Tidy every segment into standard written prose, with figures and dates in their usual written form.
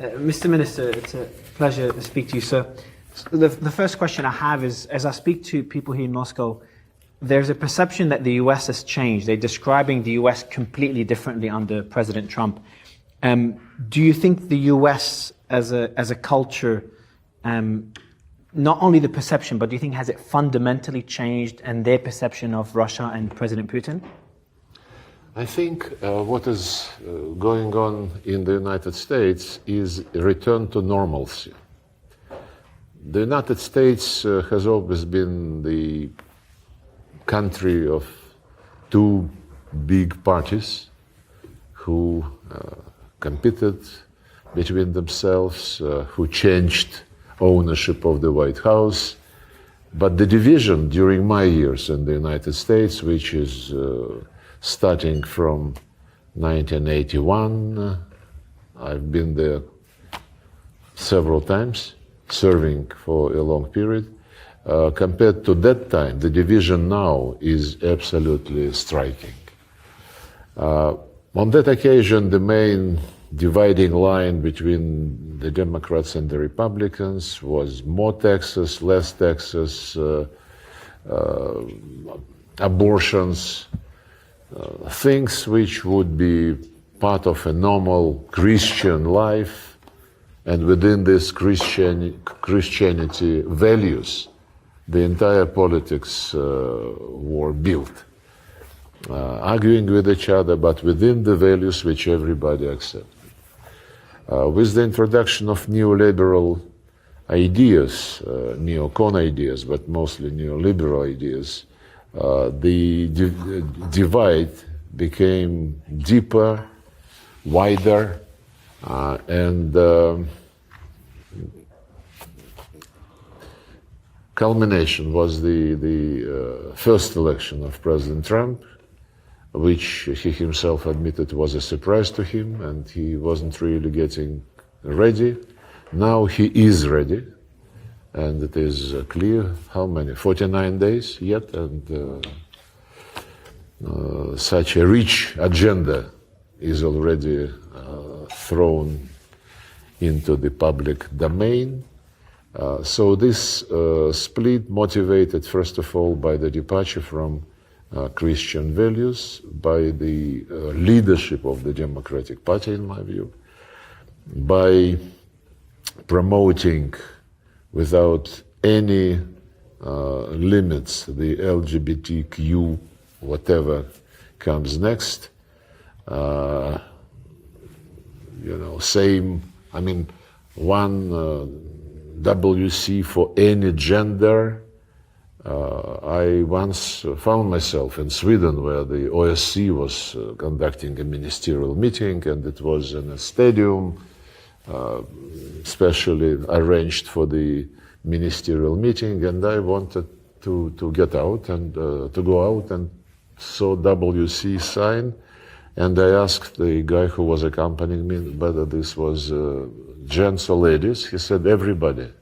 Mr. Minister, it's a pleasure to speak to you, sir. The first question I have is, as I speak to people here in Moscow, there's a perception that the US has changed. They're describing the US completely differently under President Trump. Do you think the US as a culture, not only the perception, but do you think has it fundamentally changed and their perception of Russia and President Putin? I think what is going on in the United States is a return to normalcy. The United States has always been the country of two big parties who competed between themselves, who changed ownership of the White House. But the division during my years in the United States, which is starting from 1981, I've been there several times, serving for a long period. Compared to that time, the division now is absolutely striking. On that occasion, the main dividing line between the Democrats and the Republicans was more taxes, less taxes, abortions, things which would be part of a normal Christian life, and within this Christianity values, the entire politics were built, arguing with each other, but within the values which everybody accepted. With the introduction of neoliberal ideas, neocon ideas, but mostly neoliberal ideas, the divide became deeper, wider, and culmination was the first election of President Trump, which he himself admitted was a surprise to him, and he wasn't really getting ready. Now he is ready. And it is clear how many, 49 days yet, and such a rich agenda is already thrown into the public domain. So this split motivated, first of all, by the departure from Christian values, by the leadership of the Democratic Party, in my view, by promoting without any limits the LGBTQ, whatever comes next. Same, one WC for any gender. I once found myself in Sweden where the OSCE was conducting a ministerial meeting, and it was in a stadium specially arranged for the ministerial meeting, and I wanted to get out and to go out and saw WC sign, and I asked the guy who was accompanying me whether this was gents or ladies. He said everybody.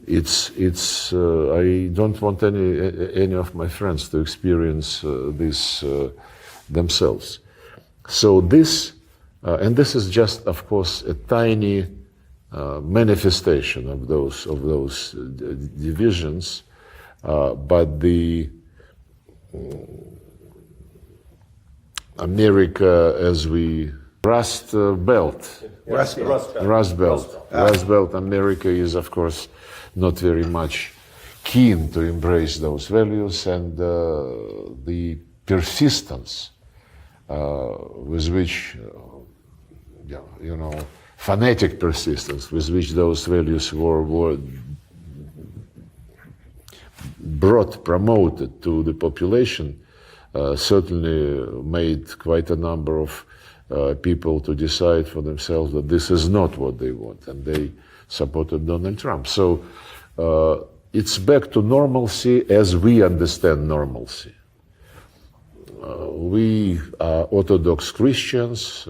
I don't want any of my friends to experience this themselves. So this. And this is just, of course, a tiny manifestation of those divisions, but the America as we Rust Belt America is, of course, not very much keen to embrace those values, and the persistence with which fanatic persistence with which those values were promoted to the population certainly made quite a number of people to decide for themselves that this is not what they want, and they supported Donald Trump. So it's back to normalcy as we understand normalcy. We are Orthodox Christians.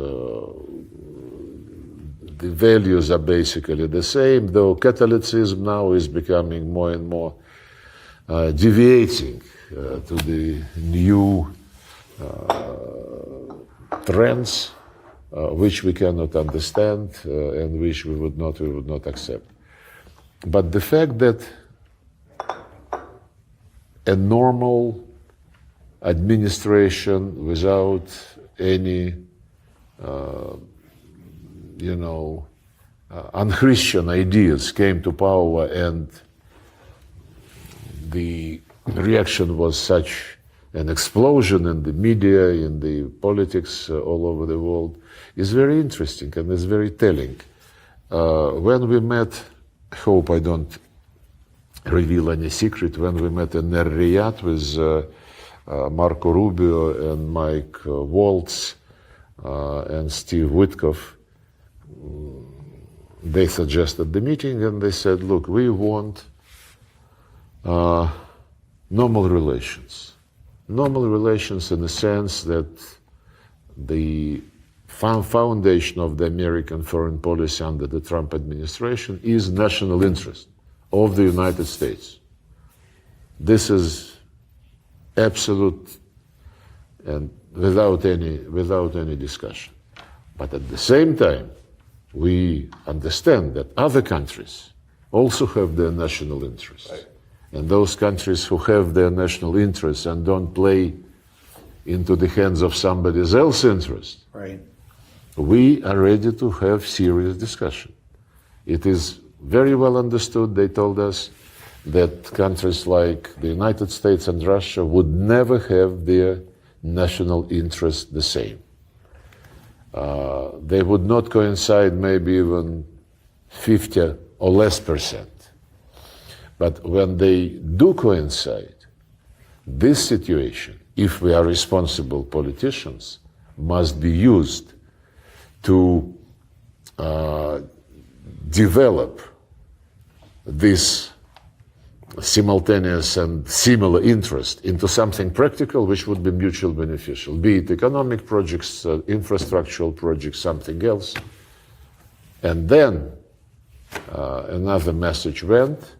The values are basically the same, though Catholicism now is becoming more and more deviating to the new trends which we cannot understand and which we would not accept. But the fact that a normal administration without any, unchristian ideas came to power, and the reaction was such an explosion in the media, in the politics all over the world, is very interesting and is very telling. When we met, I hope I don't reveal any secret, when we met in Riyadh with Marco Rubio and Mike Waltz and Steve Witkoff, they suggested the meeting and they said, look, we want normal relations. Normal relations in the sense that the foundation of the American foreign policy under the Trump administration is national interest of the United States. This is absolute and without any discussion. But at the same time, we understand that other countries also have their national interests. Right. And those countries who have their national interests and don't play into the hands of somebody else's interest, right, we are ready to have serious discussion. It is very well understood, they told us, that countries like the United States and Russia would never have their national interests the same. They would not coincide maybe even 50 or less %. But when they do coincide, this situation, if we are responsible politicians, must be used to develop this simultaneous and similar interest into something practical which would be mutually beneficial, be it economic projects, infrastructural projects, something else. And then another message went,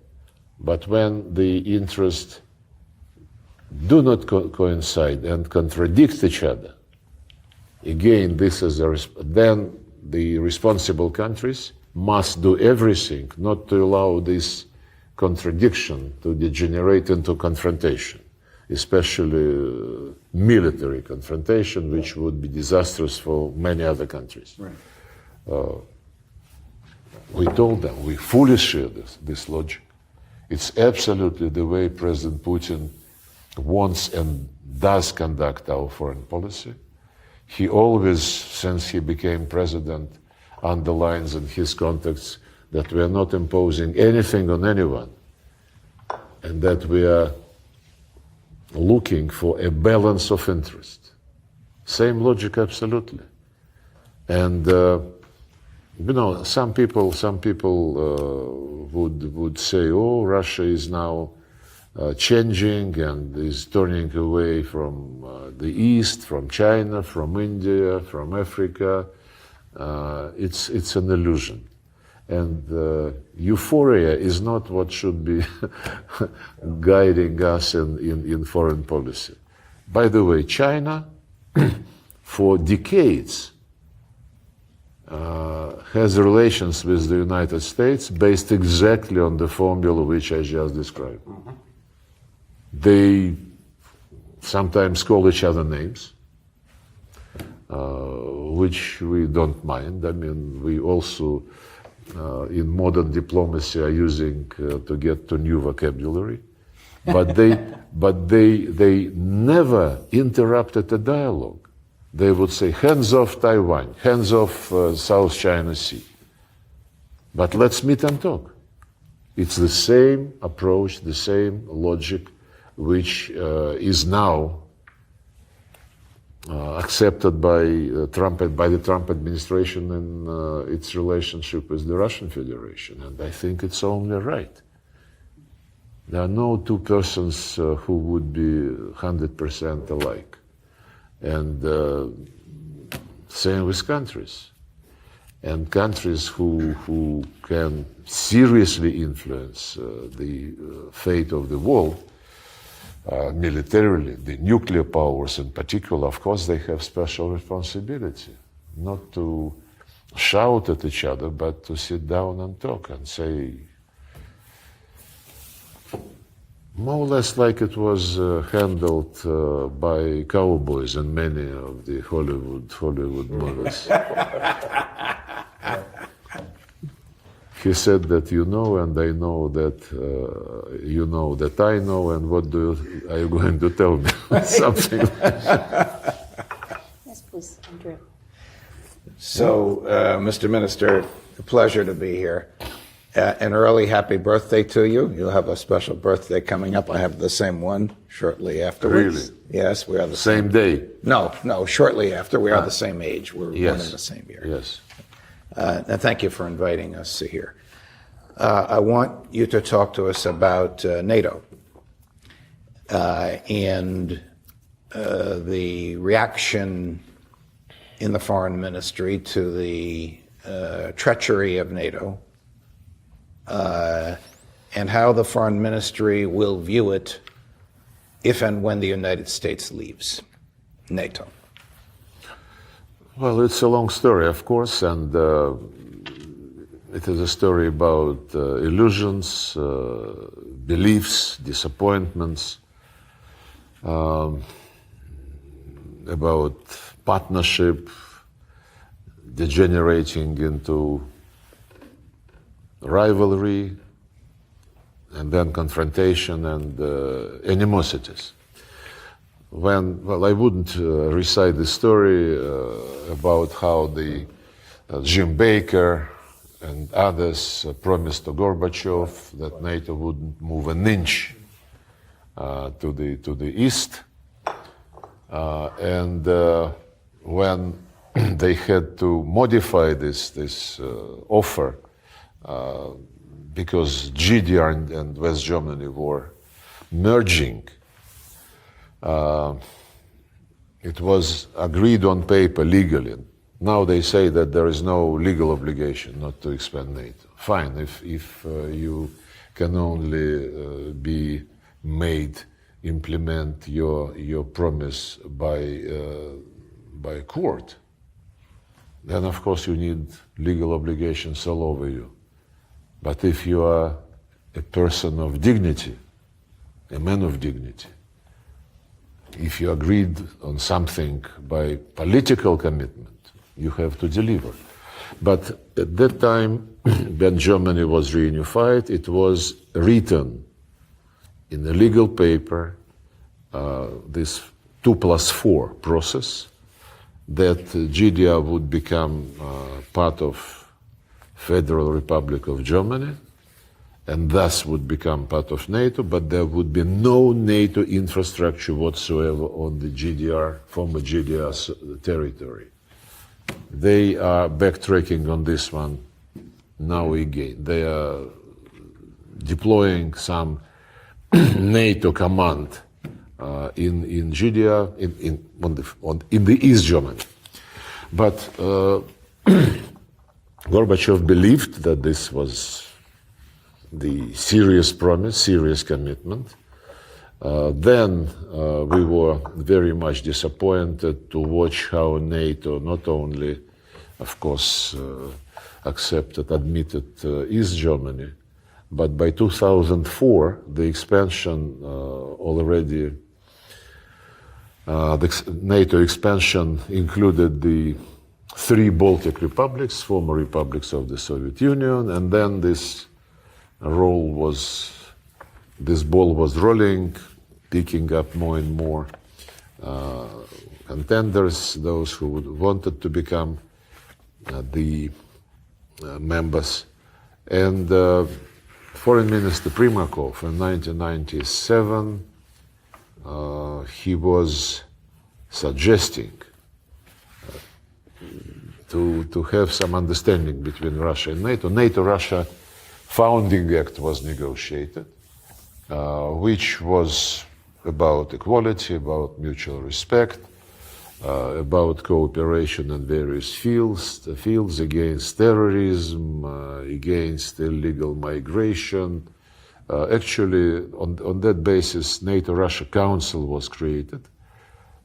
but when the interests do not coincide and contradict each other, again, this is then the responsible countries must do everything not to allow this contradiction to degenerate into confrontation, especially military confrontation, which would be disastrous for many other countries. Right. We told them, we fully share this logic. It's absolutely the way President Putin wants and does conduct our foreign policy. He always, since he became president, underlines in his contacts that we are not imposing anything on anyone, and that we are looking for a balance of interest. Same logic, absolutely. And some people would say, "Oh, Russia is now changing and is turning away from the East, from China, from India, from Africa." It's an illusion. And euphoria is not what should be guiding us in foreign policy. By the way, China, for decades, has relations with the United States based exactly on the formula which I just described. Mm-hmm. They sometimes call each other names, which we don't mind. I mean, we also, in modern diplomacy, are using to get to new vocabulary. But they never interrupted a dialogue. They would say, hands off Taiwan, hands off South China Sea. But let's meet and talk. It's the same approach, the same logic, which is now accepted by the Trump administration in its relationship with the Russian Federation. And I think it's only right. There are no two persons who would be 100% alike. And same with countries. And countries who can seriously influence the fate of the world, militarily, the nuclear powers in particular, of course, they have special responsibility. not to shout at each other, but to sit down and talk and say, more or less like it was handled by cowboys in many of the Hollywood movies. He said that you know, and I know that you know that I know, and what are you going to tell me? Something like that. Yes, please, Andrew. So, Mr. Minister, a pleasure to be here. An early happy birthday to you. You'll have a special birthday coming up. I have the same one shortly afterwards. Really? Yes, we are the Same day? No, shortly after. We are the same age. We're Yes. born in the same year. Yes. And thank you for inviting us here. I want you to talk to us about NATO and the reaction in the foreign ministry to the treachery of NATO, and how the foreign ministry will view it if and when the United States leaves NATO. Well, it's a long story, of course, and it is a story about illusions, beliefs, disappointments, about partnership degenerating into rivalry, and then confrontation and animosities. Well, I wouldn't recite the story about how the Jim Baker and others promised to Gorbachev that NATO wouldn't move an inch to the east, and when they had to modify this offer because GDR and West Germany were merging. It was agreed on paper legally. Now they say that there is no legal obligation not to expand NATO. Fine, if you can only be made implement your promise by court, then of course you need legal obligations all over you. But if you are a person of dignity, a man of dignity, if you agreed on something by political commitment, you have to deliver. But at that time, when Germany was reunified, it was written in a legal paper, this 2+4 process, that GDR would become part of Federal Republic of Germany, and thus would become part of NATO, but there would be no NATO infrastructure whatsoever on the GDR, former GDR territory. They are backtracking on this one now again. They are deploying some NATO command in GDR, in the East Germany. But Gorbachev believed that this was the serious promise, serious commitment. Then we were very much disappointed to watch how NATO not only, of course, admitted East Germany, but by 2004, the expansion the NATO expansion included the 3 Baltic republics, former republics of the Soviet Union, and then this ball was rolling, picking up more and more contenders, those who wanted to become the members. And Foreign Minister Primakov in 1997, he was suggesting to have some understanding between Russia and NATO. NATO-Russia Founding Act was negotiated, which was about equality, about mutual respect, about cooperation in various fields against terrorism, against illegal migration. Actually, on that basis, NATO-Russia Council was created,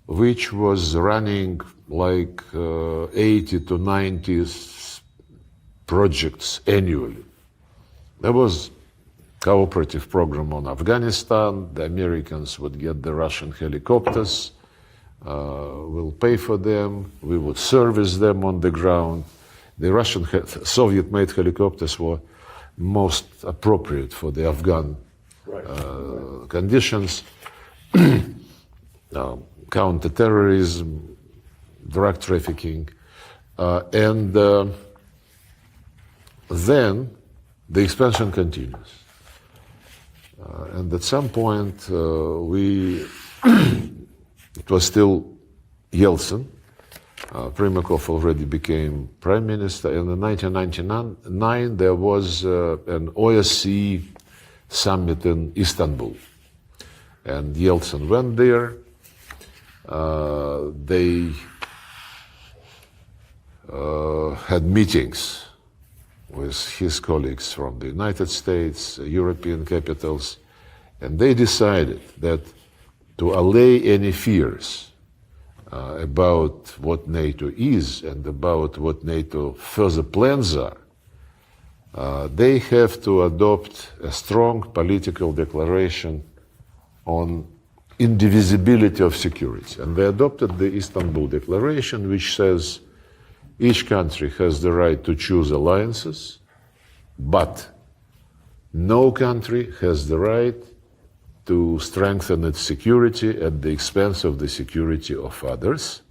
which was running like 80 to 90 projects annually. There was cooperative program on Afghanistan. The Americans would get the Russian helicopters. We'll pay for them. We would service them on the ground. The Russian Soviet-made helicopters were most appropriate for the Afghan conditions. Counter-terrorism, drug trafficking, and then the expansion continues. And at some point, it was still Yeltsin. Primakov already became prime minister. And in 1999, there was an OSCE summit in Istanbul. And Yeltsin went there. They had meetings with his colleagues from the United States, European capitals, and they decided that to allay any fears about what NATO is and about what NATO further plans are, they have to adopt a strong political declaration on indivisibility of security. And they adopted the Istanbul Declaration, which says each country has the right to choose alliances, but no country has the right to strengthen its security at the expense of the security of others.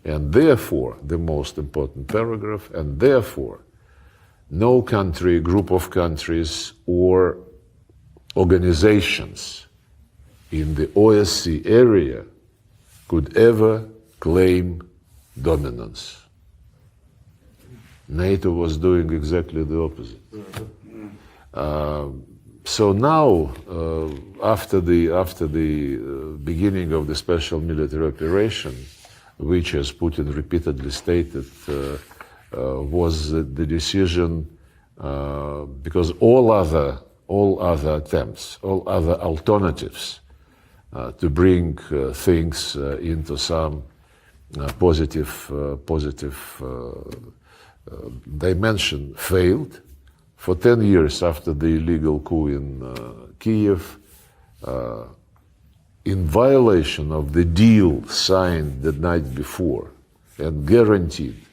And therefore, the most important paragraph, and therefore, no country, group of countries, or organizations in the OSCE area could ever claim dominance. NATO was doing exactly the opposite. So now, after the beginning of the special military operation, which, as Putin repeatedly stated, was the decision, because all other attempts, all other alternatives to bring things into some positive dimension failed. For 10 years after the illegal coup in Kiev, in violation of the deal signed the night before and guaranteed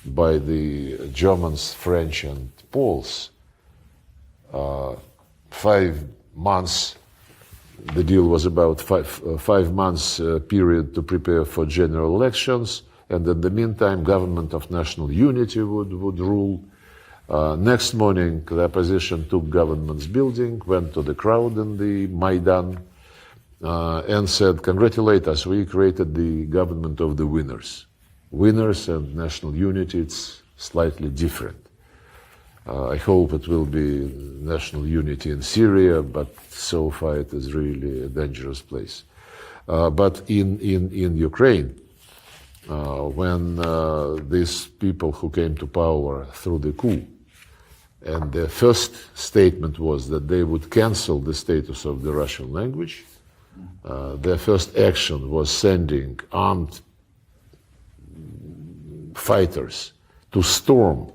by the Germans, French, and Poles, 5 months, the deal was about 5 months period to prepare for general elections, and in the meantime, government of national unity would rule. Next morning, the opposition took government's building, went to the crowd in the Maidan, and said, "Congratulate us, we created the government of the winners." Winners and national unity, it's slightly different. I hope it will be national unity in Syria, but so far it is really a dangerous place. But in Ukraine, when these people who came to power through the coup, and their first statement was that they would cancel the status of the Russian language, their first action was sending armed fighters to storm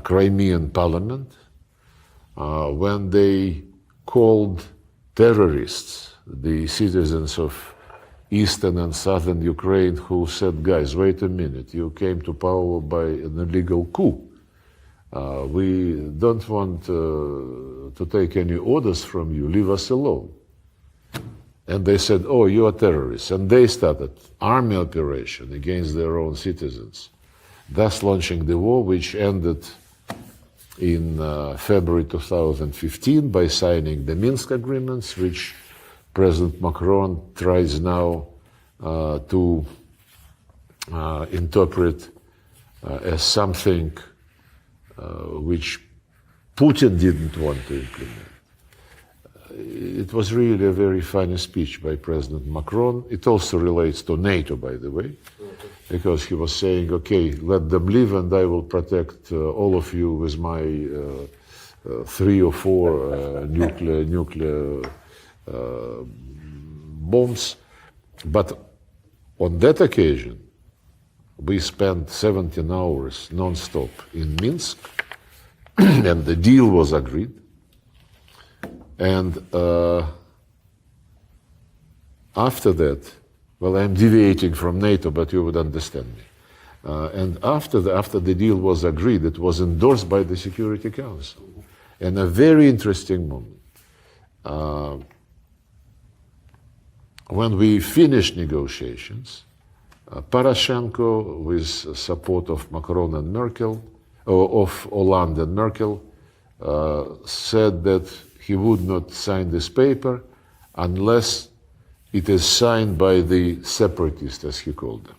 Crimean parliament, when they called terrorists the citizens of eastern and southern Ukraine who said, "Guys, wait a minute, you came to power by an illegal coup. We don't want to take any orders from you, leave us alone." And they said, "Oh, you are terrorists." And they started army operation against their own citizens, thus launching the war, which ended in February 2015 by signing the Minsk agreements, which President Macron tries now to interpret as something which Putin didn't want to implement. It was really a very funny speech by President Macron. It also relates to NATO, by the way, because he was saying, "Okay, let them live and I will protect all of you with my 3 or 4 nuclear bombs." But on that occasion, we spent 17 hours non-stop in Minsk, and the deal was agreed. And after that, well, I'm deviating from NATO, but you would understand me. And after the deal was agreed, it was endorsed by the Security Council. And a very interesting moment. When we finished negotiations, Poroshenko, with support of Macron and Merkel, of Hollande and Merkel, said that he would not sign this paper unless it is signed by the separatists, as he called them.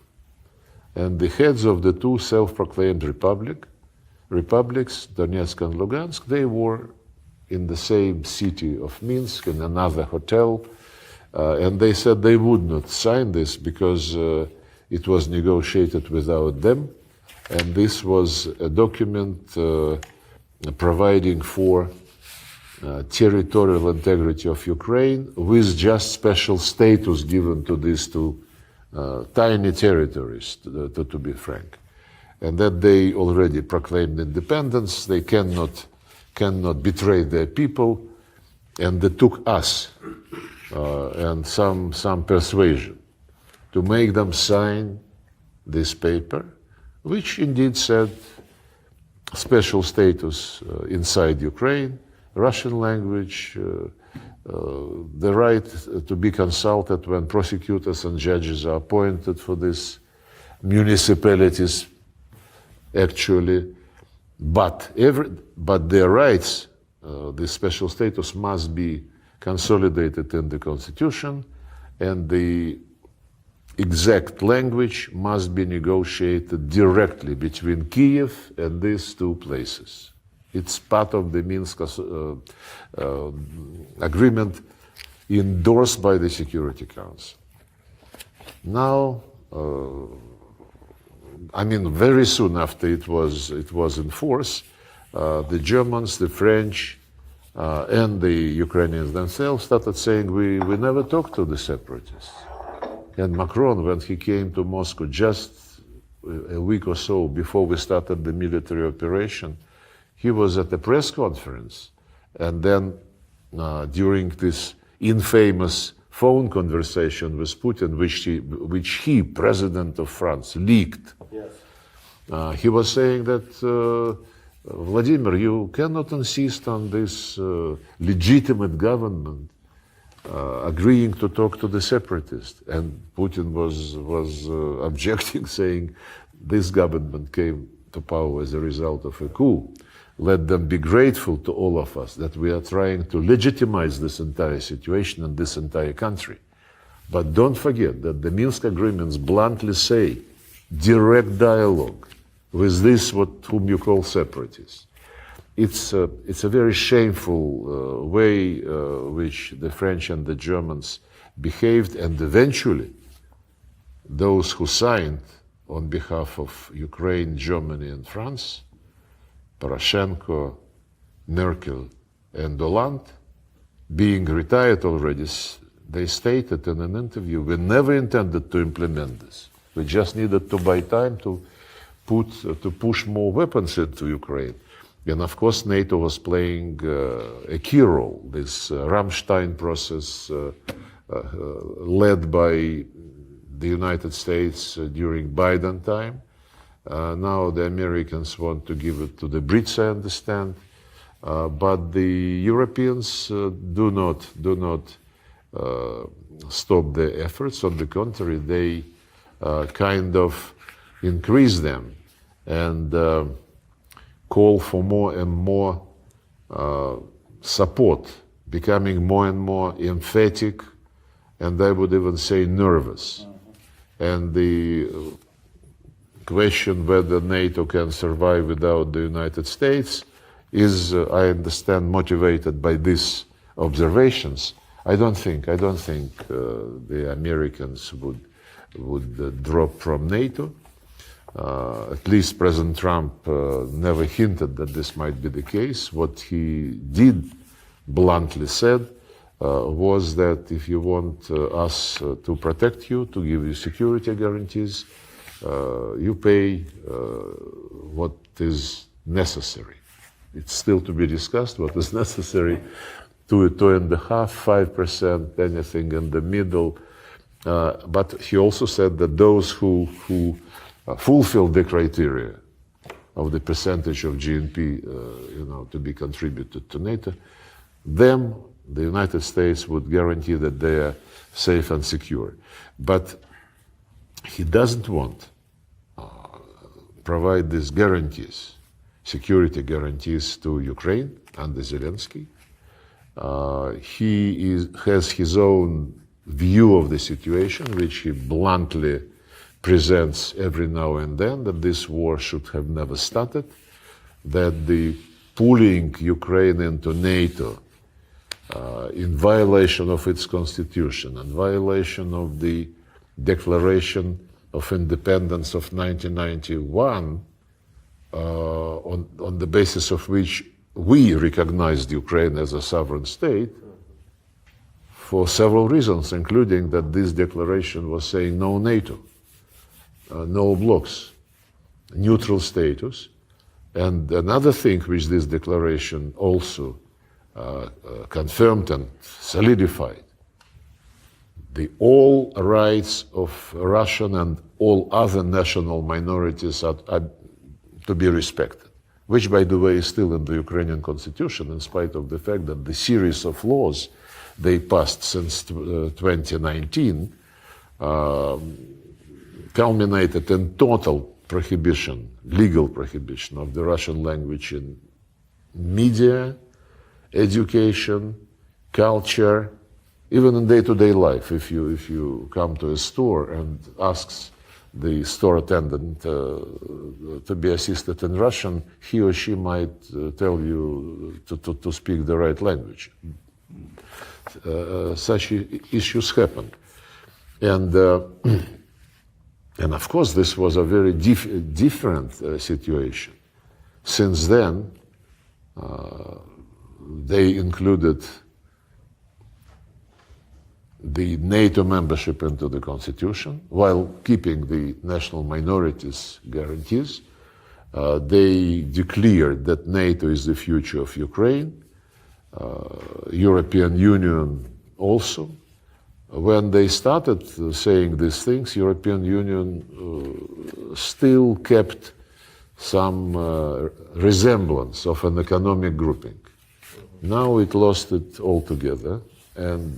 And the heads of the two self-proclaimed republics, Donetsk and Lugansk, they were in the same city of Minsk, in another hotel, and they said they would not sign this because it was negotiated without them, and this was a document providing for territorial integrity of Ukraine with just special status given to these two tiny territories, to be frank. And that they already proclaimed independence, they cannot betray their people, and they took us and some persuasion to make them sign this paper, which indeed said special status inside Ukraine, Russian language, the right to be consulted when prosecutors and judges are appointed for these municipalities, actually. But their rights, this special status, must be consolidated in the Constitution, and the exact language must be negotiated directly between Kiev and these two places. It's part of the Minsk agreement endorsed by the Security Council. Now, very soon after it was in force, the Germans, the French, and the Ukrainians themselves started saying, we never talked to the separatists. And Macron, when he came to Moscow just a week or so before we started the military operation, he was at a press conference, and then during this infamous phone conversation with Putin, which he, President of France, leaked, yes. He was saying that, Vladimir, you cannot insist on this legitimate government agreeing to talk to the separatists. And Putin was objecting, saying this government came to power as a result of a coup. Let them be grateful to all of us that we are trying to legitimize this entire situation in this entire country. But don't forget that the Minsk agreements bluntly say direct dialogue with this whom you call separatists. It's a very shameful way which the French and the Germans behaved, and eventually those who signed on behalf of Ukraine, Germany, and France, Poroshenko, Merkel, and Hollande, being retired already, they stated in an interview, we never intended to implement this. We just needed to buy time to push more weapons into Ukraine. And of course, NATO was playing a key role. This Ramstein process led by the United States during Biden time. Now the Americans want to give it to the Brits, I understand, but the Europeans do not stop their efforts. On the contrary, they kind of increase them and call for more and more support, becoming more and more emphatic, and I would even say nervous. And the question whether NATO can survive without the United States is, I understand, motivated by these observations. I don't think the Americans would drop from NATO. At least President Trump never hinted that this might be the case. What he did bluntly said, was that if you want us to protect you, to give you security guarantees, you pay what is necessary. It's still to be discussed what is necessary, 2.5%, 5%, anything in the middle. But he also said that those who fulfill the criteria of the percentage of GNP, to be contributed to NATO, them the United States would guarantee that they are safe and secure. But he doesn't want provide these guarantees, security guarantees to Ukraine under Zelensky. He has his own view of the situation, which he bluntly presents every now and then, that this war should have never started, that the pulling Ukraine into NATO in violation of its constitution and violation of the Declaration of Independence of 1991, on the basis of which we recognized Ukraine as a sovereign state, for several reasons, including that this declaration was saying no NATO, no blocks, neutral status. And another thing which this declaration also confirmed and solidified, the all rights of Russian and all other national minorities are to be respected, which, by the way, is still in the Ukrainian constitution, in spite of the fact that the series of laws they passed since 2019 culminated in total prohibition, legal prohibition of the Russian language in media, education, culture, even in day-to-day life. If you come to a store and asks the store attendant to be assisted in Russian, he or she might tell you to speak the right language. Such issues happen. And of course, this was a very different situation. Since then, they included the NATO membership into the constitution, while keeping the national minorities guarantees. They declared that NATO is the future of Ukraine, European Union also. When they started saying these things, European Union still kept some resemblance of an economic grouping. Now it lost it altogether, and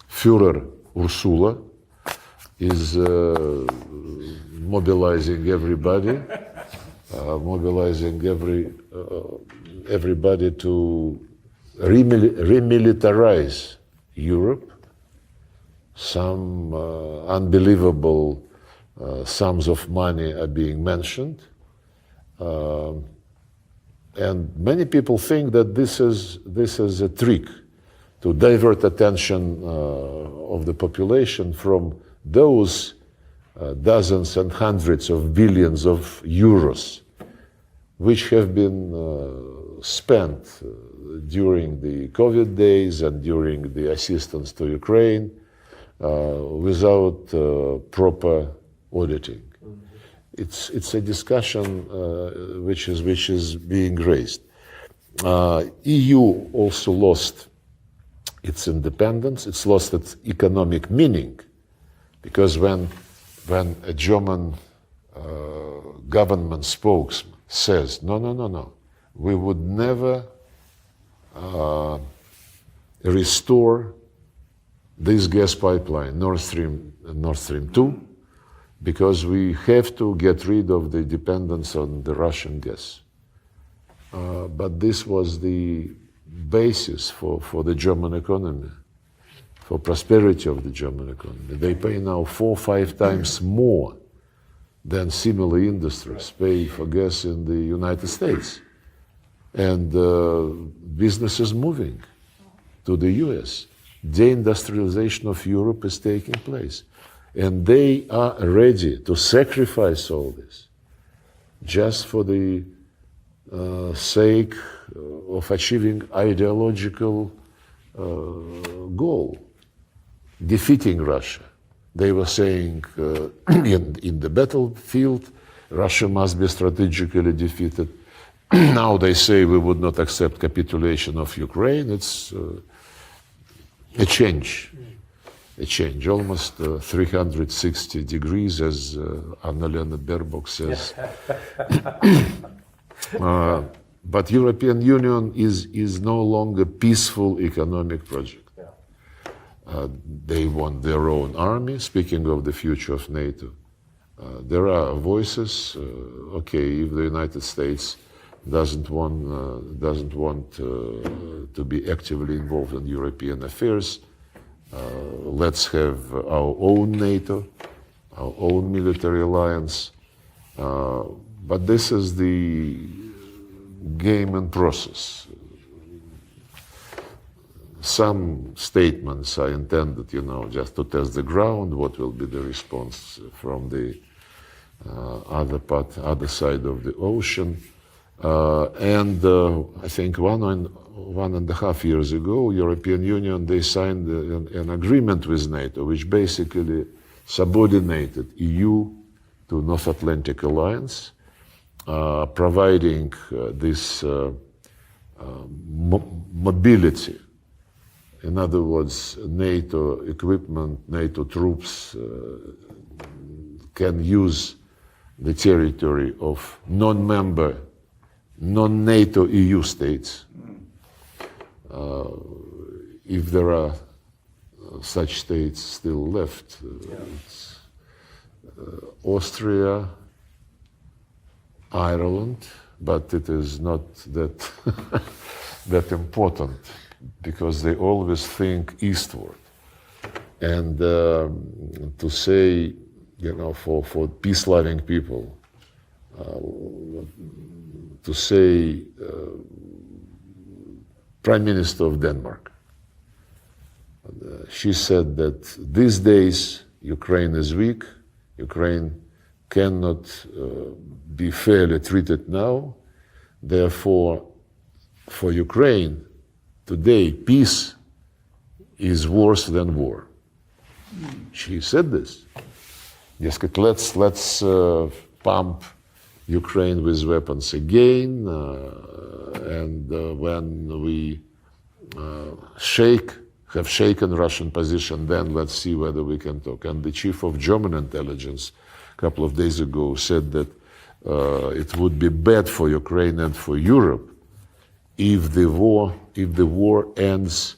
Führer Ursula is mobilizing everybody, everybody to remilitarize Europe. Some unbelievable sums of money are being mentioned. And many people think that this is a trick to divert attention of the population from those dozens and hundreds of billions of euros which have been spent during the COVID days and during the assistance to Ukraine without proper auditing. It's a discussion which is being raised. EU also lost its independence. It's lost its economic meaning, because when a German government spokesman says, no, we would never restore this gas pipeline, Nord Stream 2, because we have to get rid of the dependence on the Russian gas. But this was the basis for the German economy, for prosperity of the German economy. They pay now 4 or 5 times more than similar industries pay for gas in the United States. And business is moving to the US. Deindustrialization of Europe is taking place. And they are ready to sacrifice all this just for the sake of achieving ideological goal, defeating Russia. They were saying in the battlefield, Russia must be strategically defeated. Now they say we would not accept capitulation of Ukraine. It's a change, almost 360 degrees, as Annalena Baerbock says. But European Union is no longer peaceful economic project. They want their own army. Speaking of the future of NATO, there are voices. Okay, if the United States doesn't want to be actively involved in European affairs, let's have our own NATO, our own military alliance. But this is the game and process. Some statements are intended, just to test the ground. What will be the response from the other side of the ocean? And I think 1.5 years ago, European Union, they signed an agreement with NATO, which basically subordinated EU to North Atlantic Alliance, providing this mobility. In other words, NATO equipment, NATO troops can use the territory of non-member, non-NATO EU states. If there are such states still left, it's Austria, Ireland, but it is not that that important, because they always think eastward. And to say, for peace-loving people, to say Prime Minister of Denmark, she said that these days Ukraine is weak, Ukraine cannot be fairly treated now, therefore for Ukraine today peace is worse than war. She said this. Let's pump Ukraine with weapons again, and when we have shaken Russian position, then let's see whether we can talk. And the chief of German intelligence a couple of days ago said that it would be bad for Ukraine and for Europe if the war ends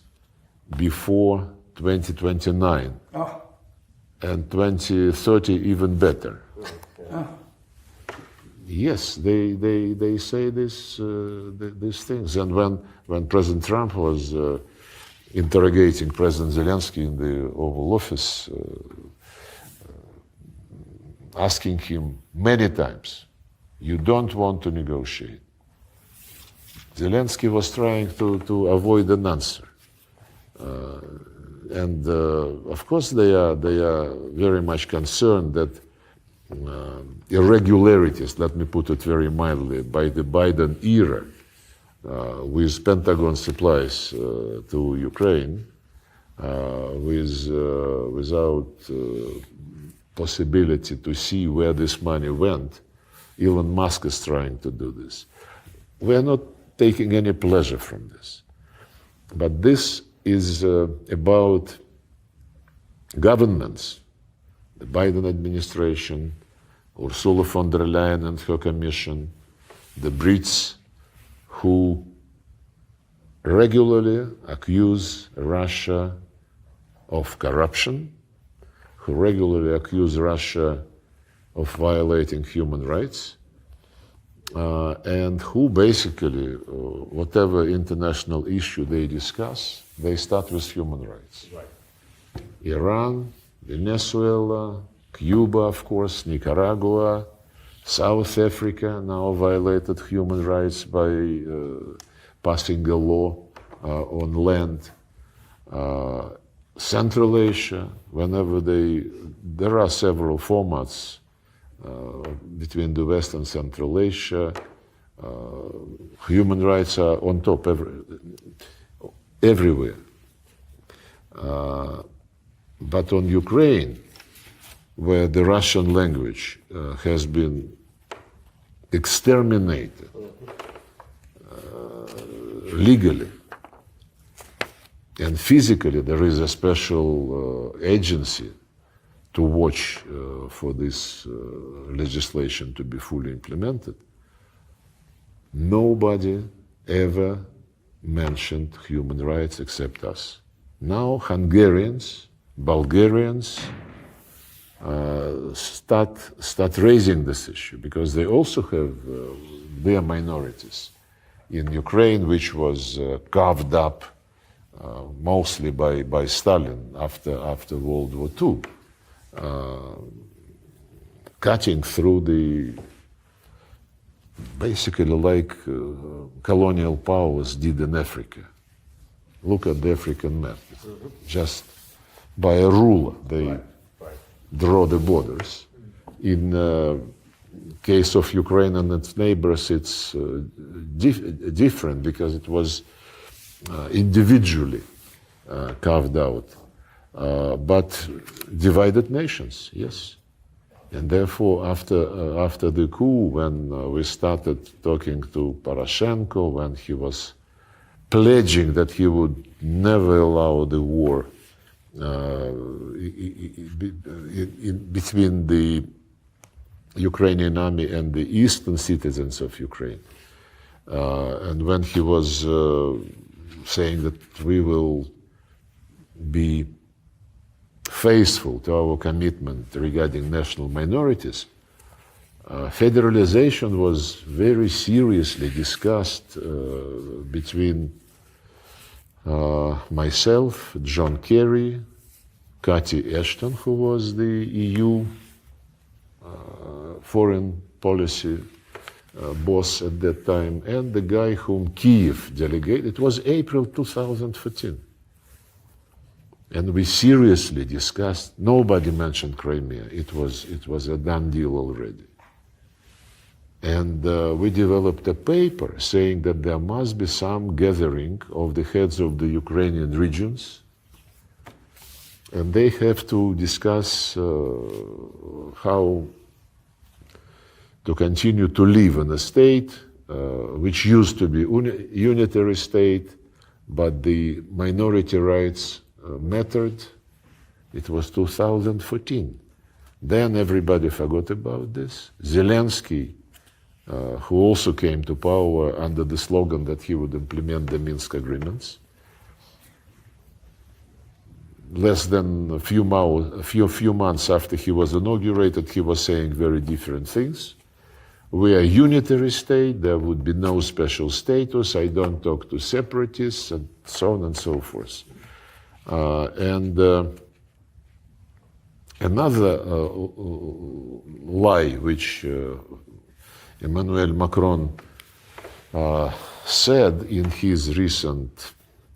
before 2029, and 2030 even better. Yes, they say these things. And when President Trump was interrogating President Zelensky in the Oval Office, asking him many times, "You don't want to negotiate?" Zelensky was trying to avoid an answer. And of course they are very much concerned that irregularities, let me put it very mildly, by the Biden era with Pentagon supplies to Ukraine, without possibility to see where this money went. Elon Musk is trying to do this. We are not taking any pleasure from this. But this is about governments, the Biden administration, Ursula von der Leyen and her commission, the Brits, who regularly accuse Russia of corruption, who regularly accuse Russia of violating human rights, and who basically, whatever international issue they discuss, they start with human rights. Right. Iran, Venezuela, Cuba, of course, Nicaragua, South Africa now violated human rights by passing a law on land. Central Asia, whenever there are several formats between the West and Central Asia. Human rights are on top everywhere. But on Ukraine, where the Russian language has been exterminated legally and physically, there is a special agency to watch for this legislation to be fully implemented. Nobody ever mentioned human rights except us. Now Hungarians, Bulgarians start raising this issue because they also have their minorities in Ukraine, which was carved up mostly by Stalin after World War II, cutting through the basically like colonial powers did in Africa. Look at the African map. Just by a ruler, they draw the borders. In case of Ukraine and its neighbors, it's different because it was individually carved out. But divided nations, yes. And therefore, after the coup, when we started talking to Poroshenko, when he was pledging that he would never allow the war between the Ukrainian army and the eastern citizens of Ukraine, and when he was saying that we will be faithful to our commitment regarding national minorities, federalization was very seriously discussed between myself, John Kerry, Cathy Ashton, who was the EU foreign policy boss at that time, and the guy whom Kiev delegated. It was April 2014. And we seriously discussed, nobody mentioned Crimea. It was a done deal already. And we developed a paper saying that there must be some gathering of the heads of the Ukrainian regions, and they have to discuss how to continue to live in a state which used to be unitary state, but the minority rights mattered. It was 2014. Then everybody forgot about this. Zelensky, who also came to power under the slogan that he would implement the Minsk agreements, less than a few months after he was inaugurated, he was saying very different things. We are a unitary state, there would be no special status, I don't talk to separatists, and so on and so forth. Another lie which Emmanuel Macron said in his recent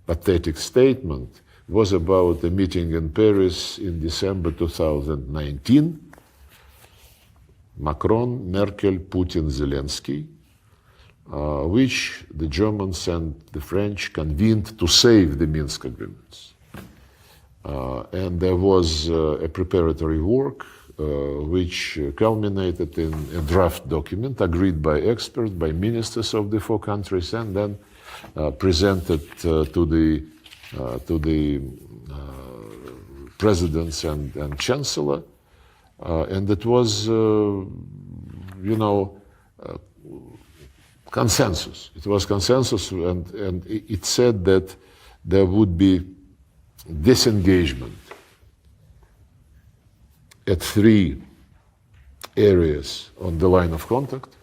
pathetic statement was about a meeting in Paris in December 2019. Macron, Merkel, Putin, Zelensky, which the Germans and the French convened to save the Minsk agreements. And there was a preparatory work which culminated in a draft document agreed by experts, by ministers of the four countries, and then presented to the presidents and chancellor. And it was, consensus. It was consensus, and it said that there would be disengagement at 3 areas on the line of contact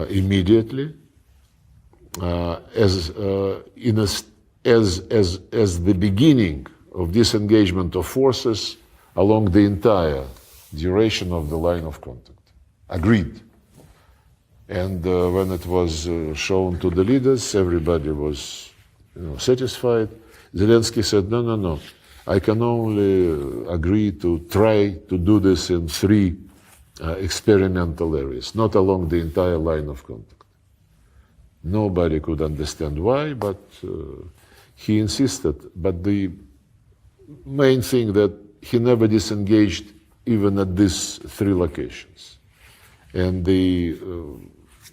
immediately, as the beginning of disengagement of forces along the entire duration of the line of contact. Agreed. And when it was shown to the leaders, everybody was satisfied. Zelensky said, no, I can only agree to try to do this in 3 experimental areas, not along the entire line of contact. Nobody could understand why, but he insisted, but the main thing that he never disengaged even at these 3 locations. And the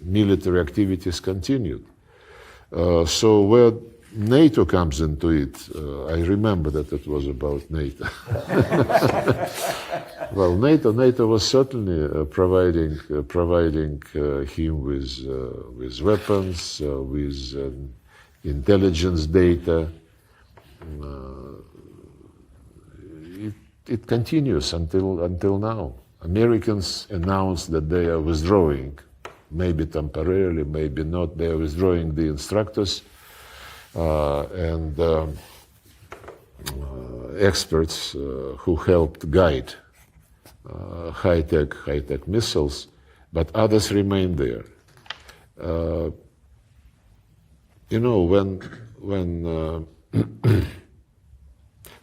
military activities continued. So where NATO comes into it, I remember that it was about NATO. Well, NATO was certainly providing him with weapons, with intelligence data. It continues until now. Americans announced that they are withdrawing, maybe temporarily, maybe not. They are withdrawing the instructors and experts who helped guide high-tech missiles, but others remain there. You know, when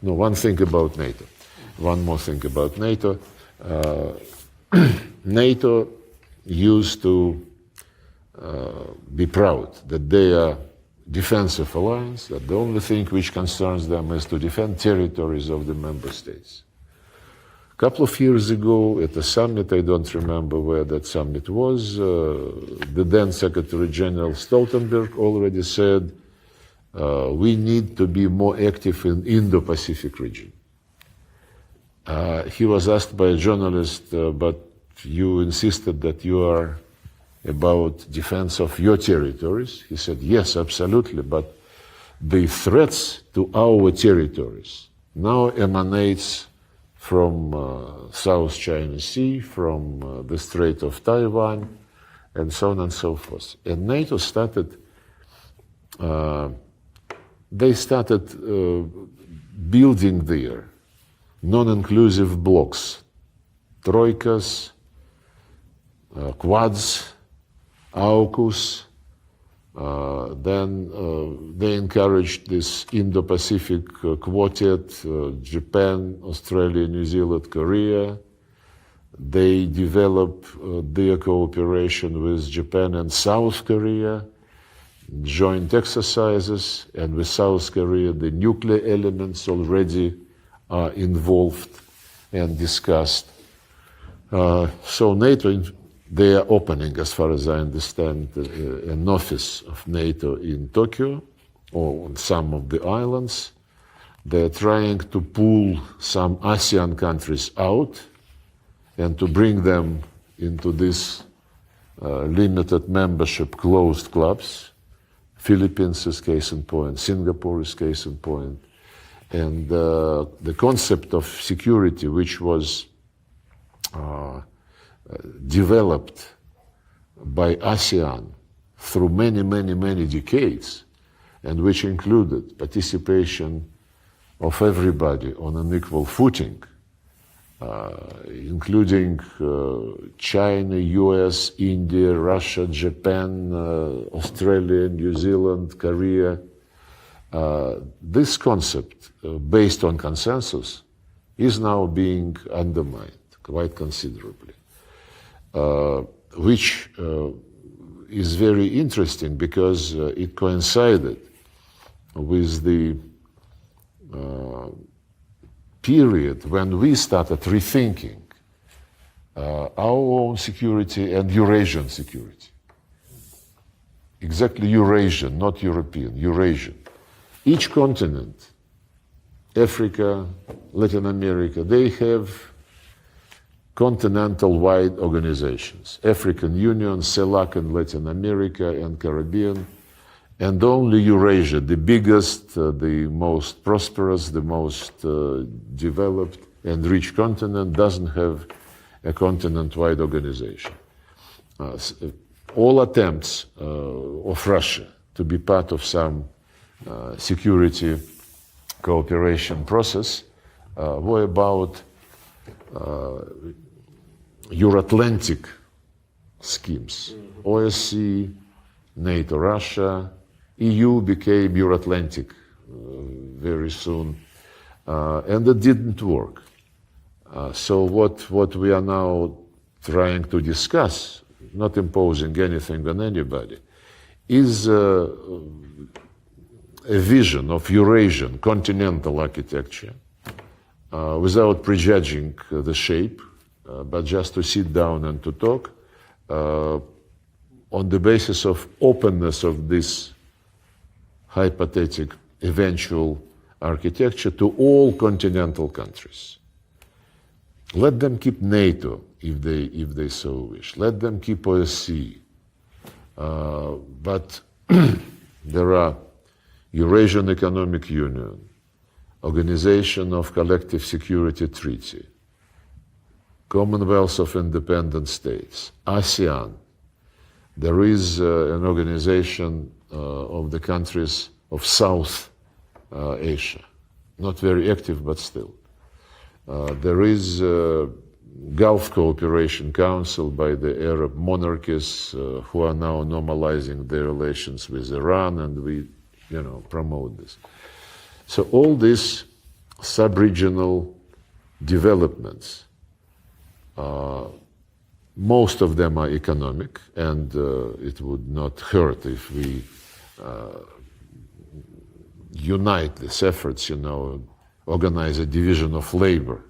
no, one thing about NATO. One more thing about NATO. NATO used to be proud that they are defensive alliance, that the only thing which concerns them is to defend territories of the member states. A couple of years ago at a summit, I don't remember where that summit was, the then Secretary General Stoltenberg already said, we need to be more active in Indo-Pacific region. He was asked by a journalist, but you insisted that you are about defense of your territories. He said, yes, absolutely, but the threats to our territories now emanates from South China Sea, from the Strait of Taiwan, and so on and so forth. And NATO started, they started building there non-inclusive blocks, troikas, quads, AUKUS. Then they encouraged this Indo-Pacific quartet, Japan, Australia, New Zealand, Korea. They developed their cooperation with Japan and South Korea, joint exercises, and with South Korea the nuclear elements already are involved and discussed. So NATO, they are opening, as far as I understand, an office of NATO in Tokyo or on some of the islands. They're trying to pull some ASEAN countries out and to bring them into this limited membership closed clubs. Philippines is case in point, Singapore is case in point. And the concept of security, which was developed by ASEAN through many decades, and which included participation of everybody on an equal footing, including China, US, India, Russia, Japan, Australia, New Zealand, Korea. This concept, based on consensus, is now being undermined quite considerably, which is very interesting because it coincided with the period when we started rethinking our own security and Eurasian security. Exactly Eurasian, not European, Eurasian. Each continent, Africa, Latin America, they have continental-wide organizations. African Union, CELAC in Latin America and Caribbean, and only Eurasia, the biggest, the most prosperous, the most developed and rich continent, doesn't have a continent-wide organization. All attempts of Russia to be part of some security cooperation process were about Euro-Atlantic schemes. OSCE, NATO, Russia, EU became Euro-Atlantic very soon, and it didn't work. So what we are now trying to discuss, not imposing anything on anybody, is a vision of Eurasian continental architecture without prejudging the shape, but just to sit down and to talk on the basis of openness of this hypothetical eventual architecture to all continental countries. Let them keep NATO if they so wish. Let them keep OSCE. But there are Eurasian Economic Union, Organization of Collective Security Treaty, Commonwealth of Independent States, ASEAN. There is an organization of the countries of South Asia, not very active, but still. There is Gulf Cooperation Council by the Arab monarchies who are now normalizing their relations with Iran, and we, promote this. So all these sub-regional developments, most of them are economic, and it would not hurt if we unite these efforts, organize a division of labor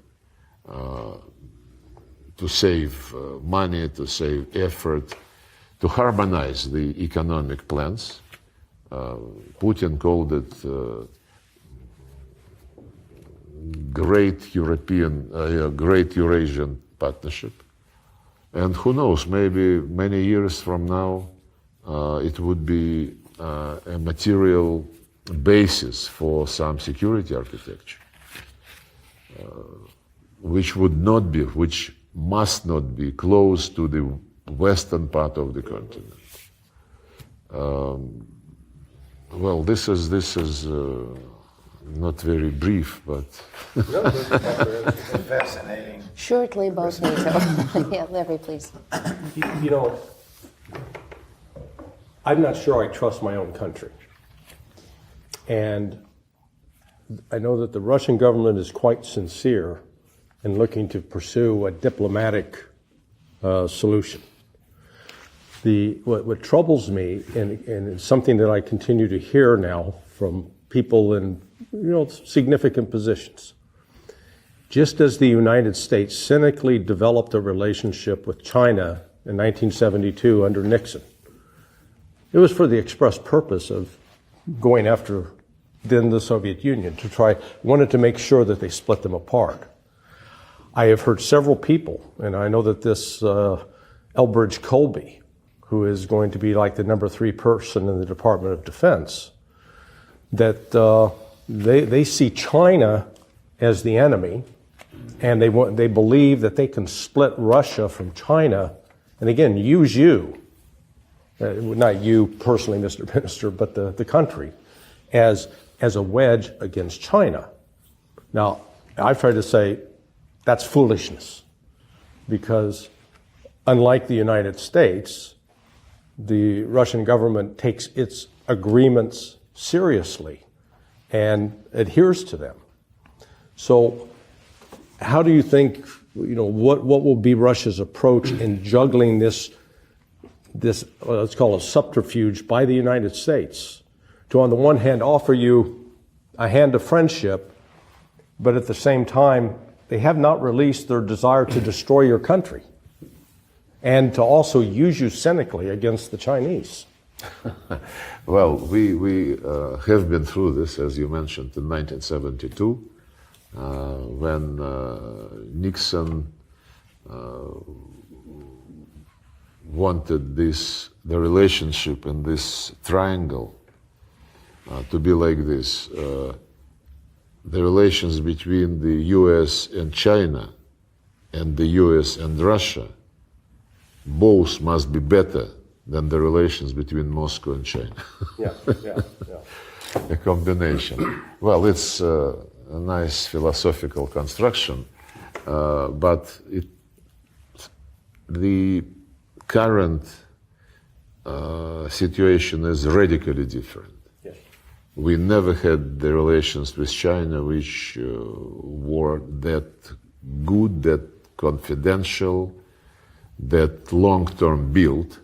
to save money, to save effort, to harmonize the economic plans. Putin called it Great Eurasian Partnership. And who knows, maybe many years from now, it would be a material basis for some security architecture, which must not be close to the western part of the continent. Well, this is not very brief, but Fascinating. Shortly about NATO. Yeah, Larry, please. I'm not sure I trust my own country. And I know that the Russian government is quite sincere in looking to pursue a diplomatic solution. What troubles me, and it's something that I continue to hear now from people in significant positions, just as the United States cynically developed a relationship with China in 1972 under Nixon, it was for the express purpose of going after then the Soviet Union, wanted to make sure that they split them apart. I have heard several people, and I know that this Elbridge Colby, who is going to be like the number 3 person in the Department of Defense, that they see China as the enemy, and they believe that they can split Russia from China, and again, use you, not you personally, Mr. Minister, but the country, as a wedge against China. Now, I've tried to say that's foolishness, because unlike the United States, the Russian government takes its agreements seriously and adheres to them. So how do you think, what will be Russia's approach in juggling this let's call it subterfuge by the United States to, on the one hand, offer you a hand of friendship, but at the same time, they have not released their desire to destroy your country and to also use you cynically against the Chinese? Well, we have been through this, as you mentioned, in 1972, when Nixon wanted the relationship in this triangle to be like this. The relations between the US and China and the US and Russia, both must be better than the relations between Moscow and China. Yeah. A combination. Well, it's a nice philosophical construction, but the current situation is radically different. Yes. We never had the relations with China which were that good, that confidential, that long-term build,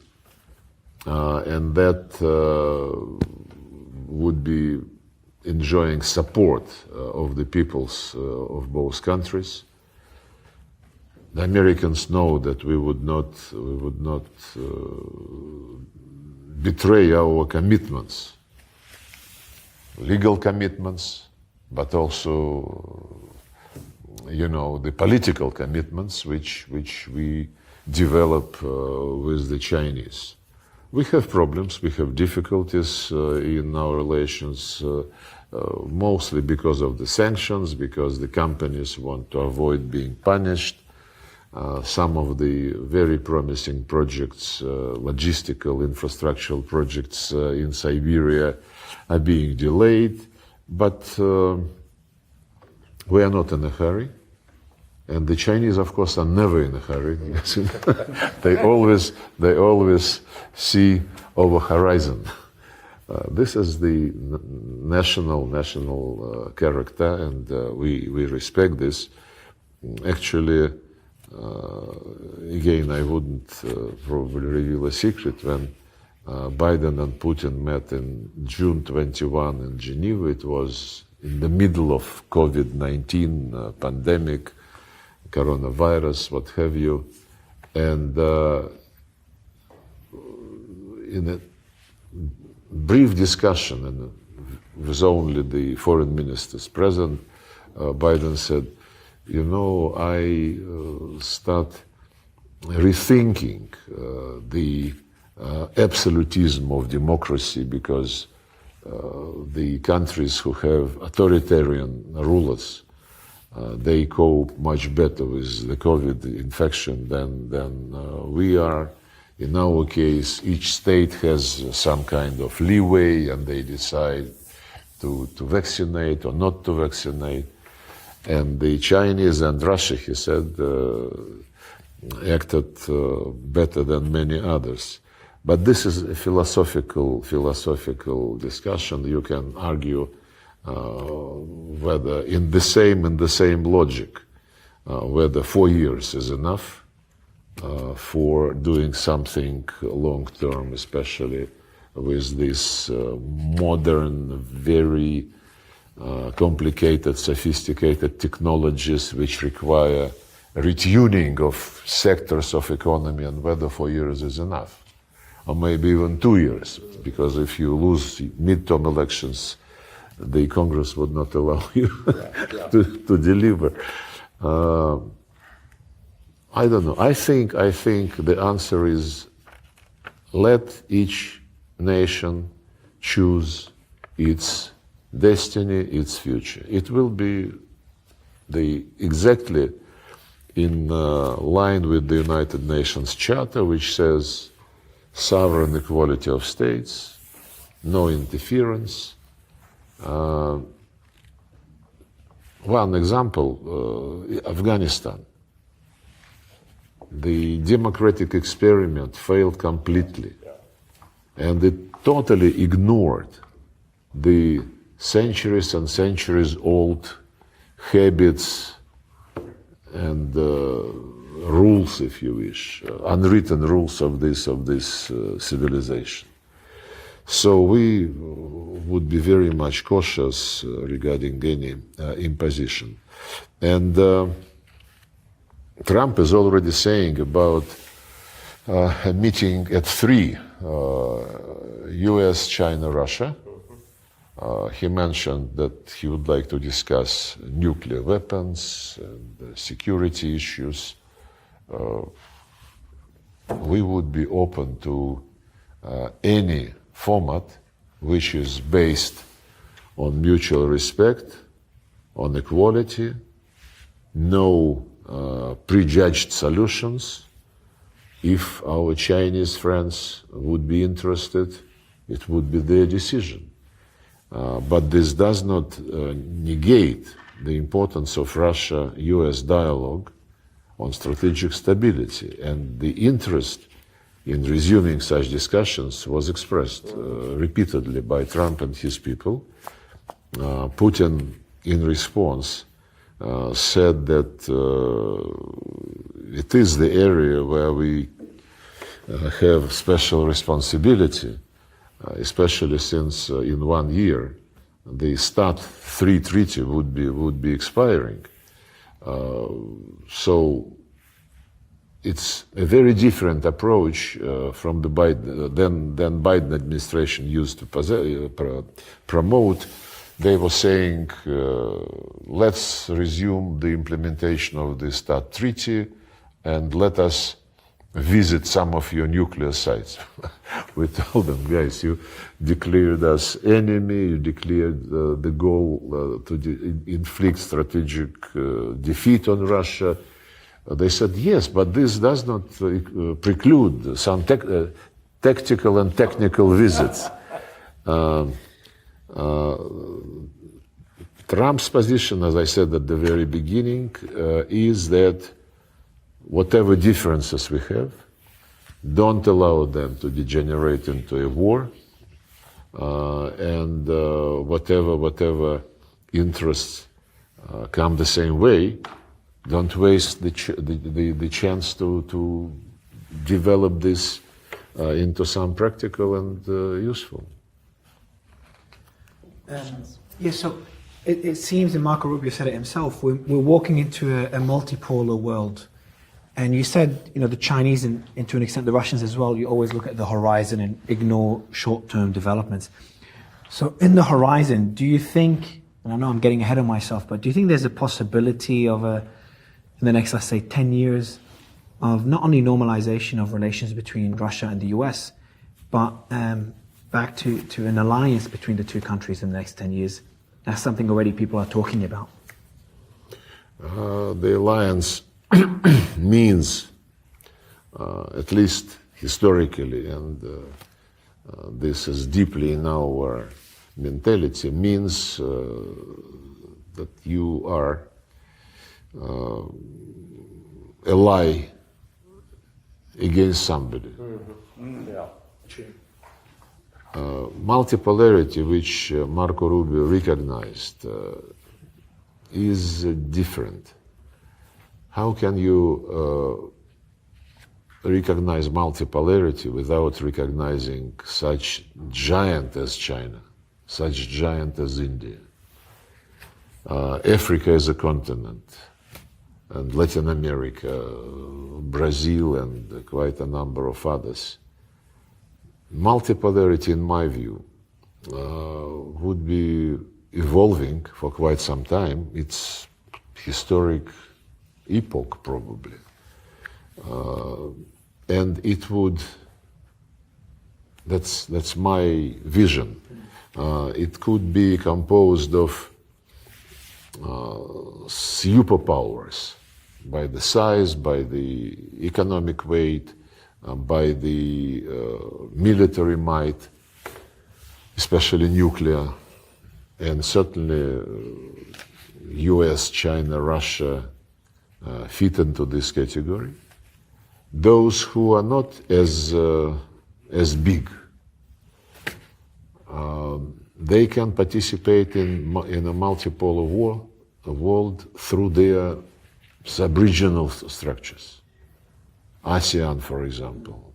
and that would be enjoying support of the peoples of both countries. The Americans know that we would not betray our commitments, legal commitments, but also, the political commitments which we develop with the Chinese. We have problems, we have difficulties in our relations, mostly because of the sanctions, because the companies want to avoid being punished. Some of the very promising projects, logistical, infrastructural projects in Siberia are being delayed, but we are not in a hurry. And the Chinese, of course, are never in a hurry. They always see over horizon. This is the national character, and we respect this. Actually, again, I wouldn't probably reveal a secret. When Biden and Putin met in June 21 in Geneva, it was in the middle of COVID-19 pandemic, coronavirus, what have you, and in a brief discussion, and with only the foreign ministers present, Biden said, I start rethinking the absolutism of democracy, because the countries who have authoritarian rulers, they cope much better with the COVID infection than we are. In our case, each state has some kind of leeway, and they decide to vaccinate or not to vaccinate. And the Chinese and Russia, he said, acted better than many others. But this is a philosophical discussion. You can argue whether in the same logic, whether 4 years is enough for doing something long term, especially with these modern, very complicated, sophisticated technologies which require retuning of sectors of economy, and whether 4 years is enough, or maybe even 2 years, because if you lose midterm elections, the Congress would not allow you to deliver. I don't know. I think the answer is, let each nation choose its destiny, its future. It will be exactly in line with the United Nations Charter, which says sovereign equality of states, no interference. One example, Afghanistan. The democratic experiment failed completely, and it totally ignored the centuries and centuries old habits and rules, if you wish, unwritten rules of this civilization. So we would be very much cautious regarding any imposition. And Trump is already saying about a meeting at 3, US, China, Russia. He mentioned that he would like to discuss nuclear weapons and security issues. We would be open to any format which is based on mutual respect, on equality, no prejudged solutions. If our Chinese friends would be interested, it would be their decision. But this does not negate the importance of Russia-US dialogue on strategic stability, and the interest in resuming such discussions was expressed repeatedly by Trump and his people. Putin, in response, said that it is the area where we have special responsibility, especially since in 1 year the START 3 treaty would be expiring. So it's a very different approach from the than Biden administration used to promote. They were saying, let's resume the implementation of the START treaty and let us visit some of your nuclear sites. We told them, guys, you declared us enemy, you declared the goal to inflict strategic defeat on Russia. They said, yes, but this does not preclude some tactical and technical visits. Trump's position, as I said at the very beginning, is that whatever differences we have, don't allow them to degenerate into a war, and whatever interests come the same way, don't waste the chance to develop this into some practical and useful. Yeah, so it seems, and Marco Rubio said it himself, we're walking into a multipolar world. And you said, the Chinese and to an extent the Russians as well, you always look at the horizon and ignore short-term developments. So in the horizon, do you think, and I know I'm getting ahead of myself, but do you think there's a possibility of in the next, let's say, 10 years, of not only normalization of relations between Russia and the US, but back to an alliance between the two countries in the next 10 years? That's something already people are talking about. The alliance means, at least historically, and this is deeply in our mentality, means that you are ally against somebody. Multipolarity, which Marco Rubio recognized, is different. How can you recognize multipolarity without recognizing such giant as China, such giant as India, Africa as a continent, and Latin America, Brazil, and quite a number of others? Multipolarity, in my view, would be evolving for quite some time. It's historic epoch, probably. And it would, that's my vision. It could be composed of superpowers by the size, by the economic weight, by the military might, especially nuclear, and certainly US, China, Russia fit into this category. Those who are not as big, they can participate in a multipolar world through their sub-regional structures. ASEAN, for example,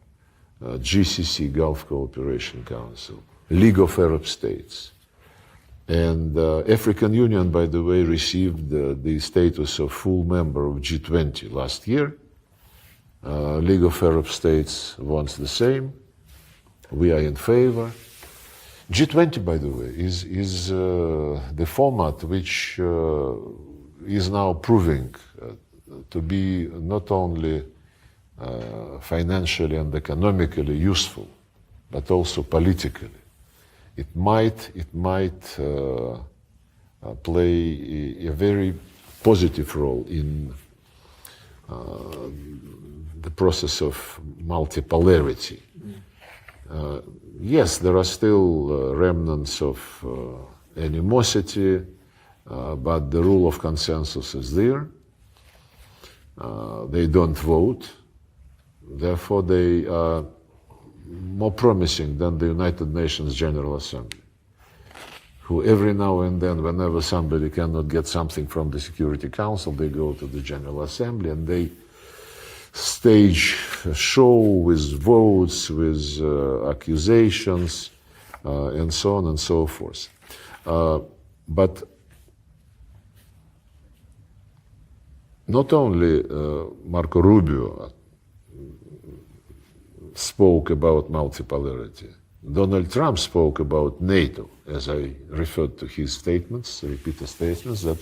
GCC, Gulf Cooperation Council, League of Arab States. And African Union, by the way, received the status of full member of G20 last year. League of Arab States wants the same. We are in favor. G20, by the way, is the format which is now proving to be not only financially and economically useful, but also politically. It might play a very positive role in the process of multipolarity. Yes, there are still remnants of animosity, but the rule of consensus is there. They don't vote. Therefore, they are more promising than the United Nations General Assembly, who every now and then, whenever somebody cannot get something from the Security Council, they go to the General Assembly and they stage a show with votes, with accusations, and so on and so forth. But not only Marco Rubio spoke about multipolarity, Donald Trump spoke about NATO, as I referred to his statements, repeated statements, that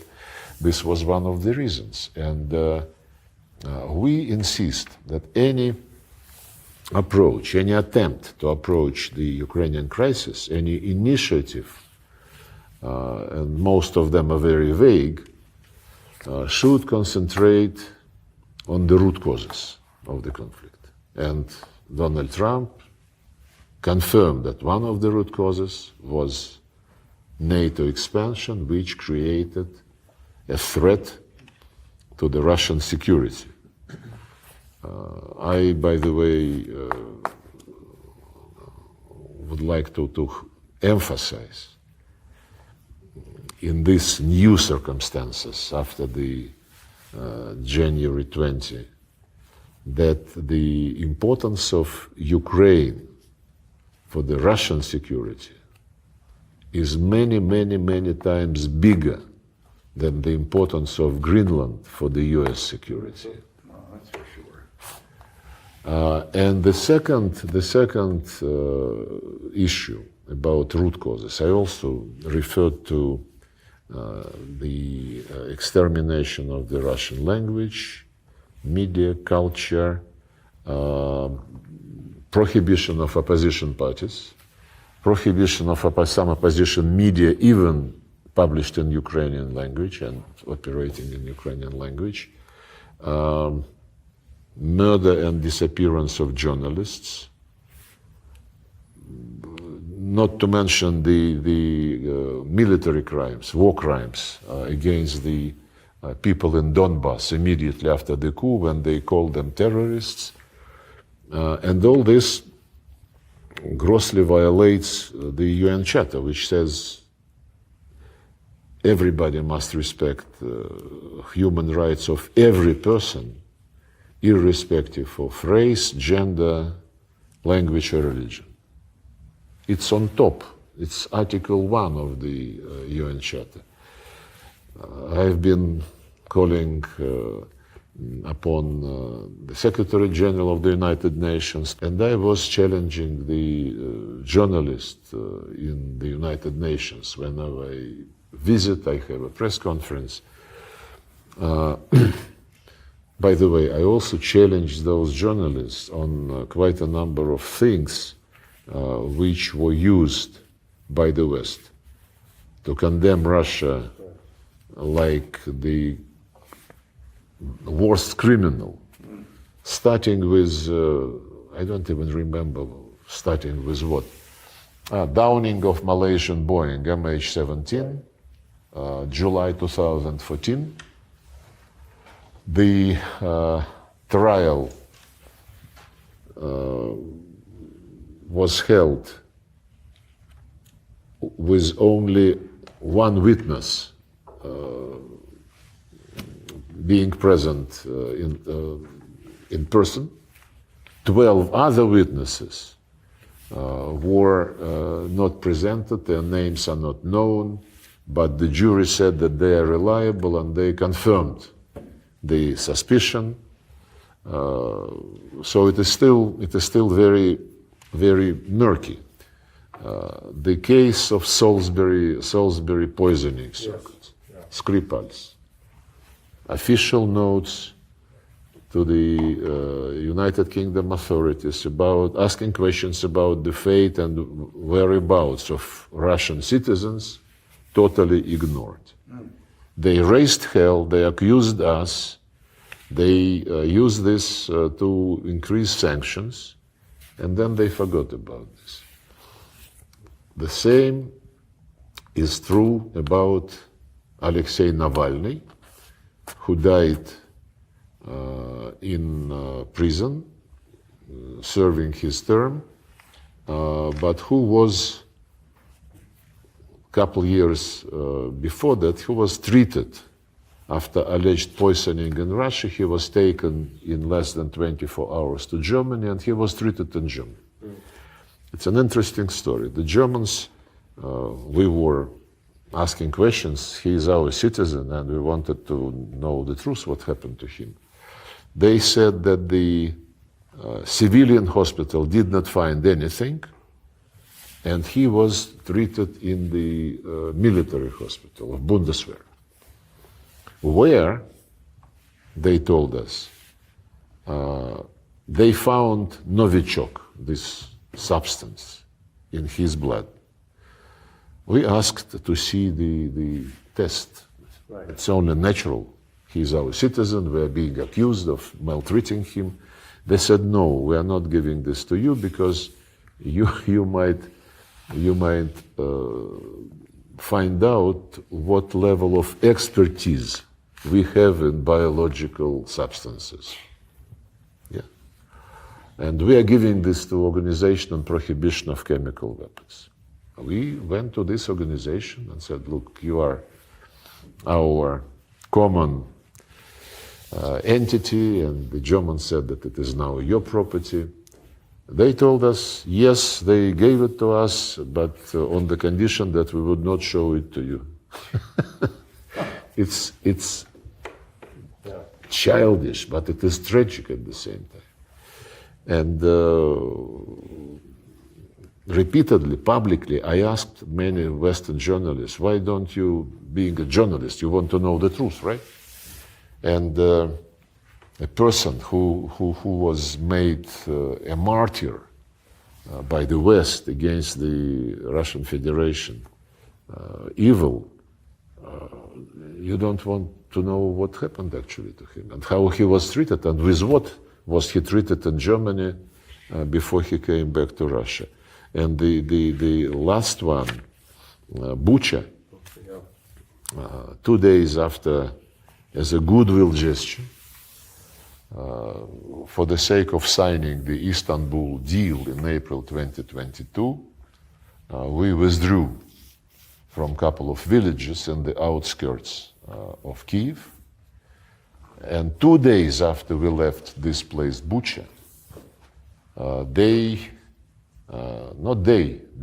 this was one of the reasons. And we insist that any approach, any attempt to approach the Ukrainian crisis, any initiative, and most of them are very vague, should concentrate on the root causes of the conflict. And Donald Trump confirmed that one of the root causes was NATO expansion, which created a threat to the Russian security. I, by the way, would like to emphasize in these new circumstances after the January 20 that the importance of Ukraine for the Russian security is many, many, many times bigger than the importance of Greenland for the US security. Well, that's for sure. And the second issue about root causes, I also referred to the extermination of the Russian language, media, culture, prohibition of opposition parties, prohibition of some opposition media, even published in Ukrainian language and operating in Ukrainian language, murder and disappearance of journalists, not to mention the military crimes, war crimes against the people in Donbass immediately after the coup when they called them terrorists. And all this grossly violates the UN Charter, which says everybody must respect human rights of every person, irrespective of race, gender, language, or religion. It's on top. It's Article 1 of the UN Charter. I've been calling upon the Secretary General of the United Nations, and I was challenging the journalists in the United Nations. Whenever I visit, I have a press conference. By the way, I also challenged those journalists on quite a number of things which were used by the West to condemn Russia like the worst criminal, starting with, I don't even remember, starting with what? Downing of Malaysian Boeing MH17, July 2014. The trial was held with only one witness being present in person. 12 other witnesses were not presented, their names are not known, but the jury said that they are reliable and they confirmed the suspicion. So it is still very, very murky. The case of Salisbury poisoning circuits, Skripals, official notes to the United Kingdom authorities about asking questions about the fate and whereabouts of Russian citizens, totally ignored. They raised hell, they accused us, they used this to increase sanctions, and then they forgot about this. The same is true about Alexei Navalny, who died in prison, serving his term, but who was, a couple years before that, he was treated after alleged poisoning in Russia. He was taken in less than 24 hours to Germany, and he was treated in Germany. It's an interesting story. The Germans, we were asking questions. He is our citizen, and we wanted to know the truth, what happened to him. They said that the civilian hospital did not find anything, and he was treated in the military hospital of Bundeswehr, where, they told us, they found Novichok, this substance, in his blood. We asked to see the test. Right. It's only natural. He's our citizen. We're being accused of maltreating him. They said, no, we are not giving this to you because you might find out what level of expertise we have in biological substances. Yeah. And we are giving this to Organization on Prohibition of Chemical Weapons. We went to this organization and said, look, you are our common entity, and the Germans said that it is now your property. They told us, yes, they gave it to us, but on the condition that we would not show it to you. It's childish, but it is tragic at the same time. And repeatedly, publicly, I asked many Western journalists, why don't you, being a journalist, you want to know the truth, right? And a person who was made a martyr by the West against the Russian Federation, evil, you don't want to know what happened actually to him and how he was treated and with what was he treated in Germany before he came back to Russia. And the last one, Bucha, 2 days after, as a goodwill gesture, for the sake of signing the Istanbul deal in April 2022, we withdrew from a couple of villages in the outskirts of Kiev. And 2 days after we left this place, Bucha,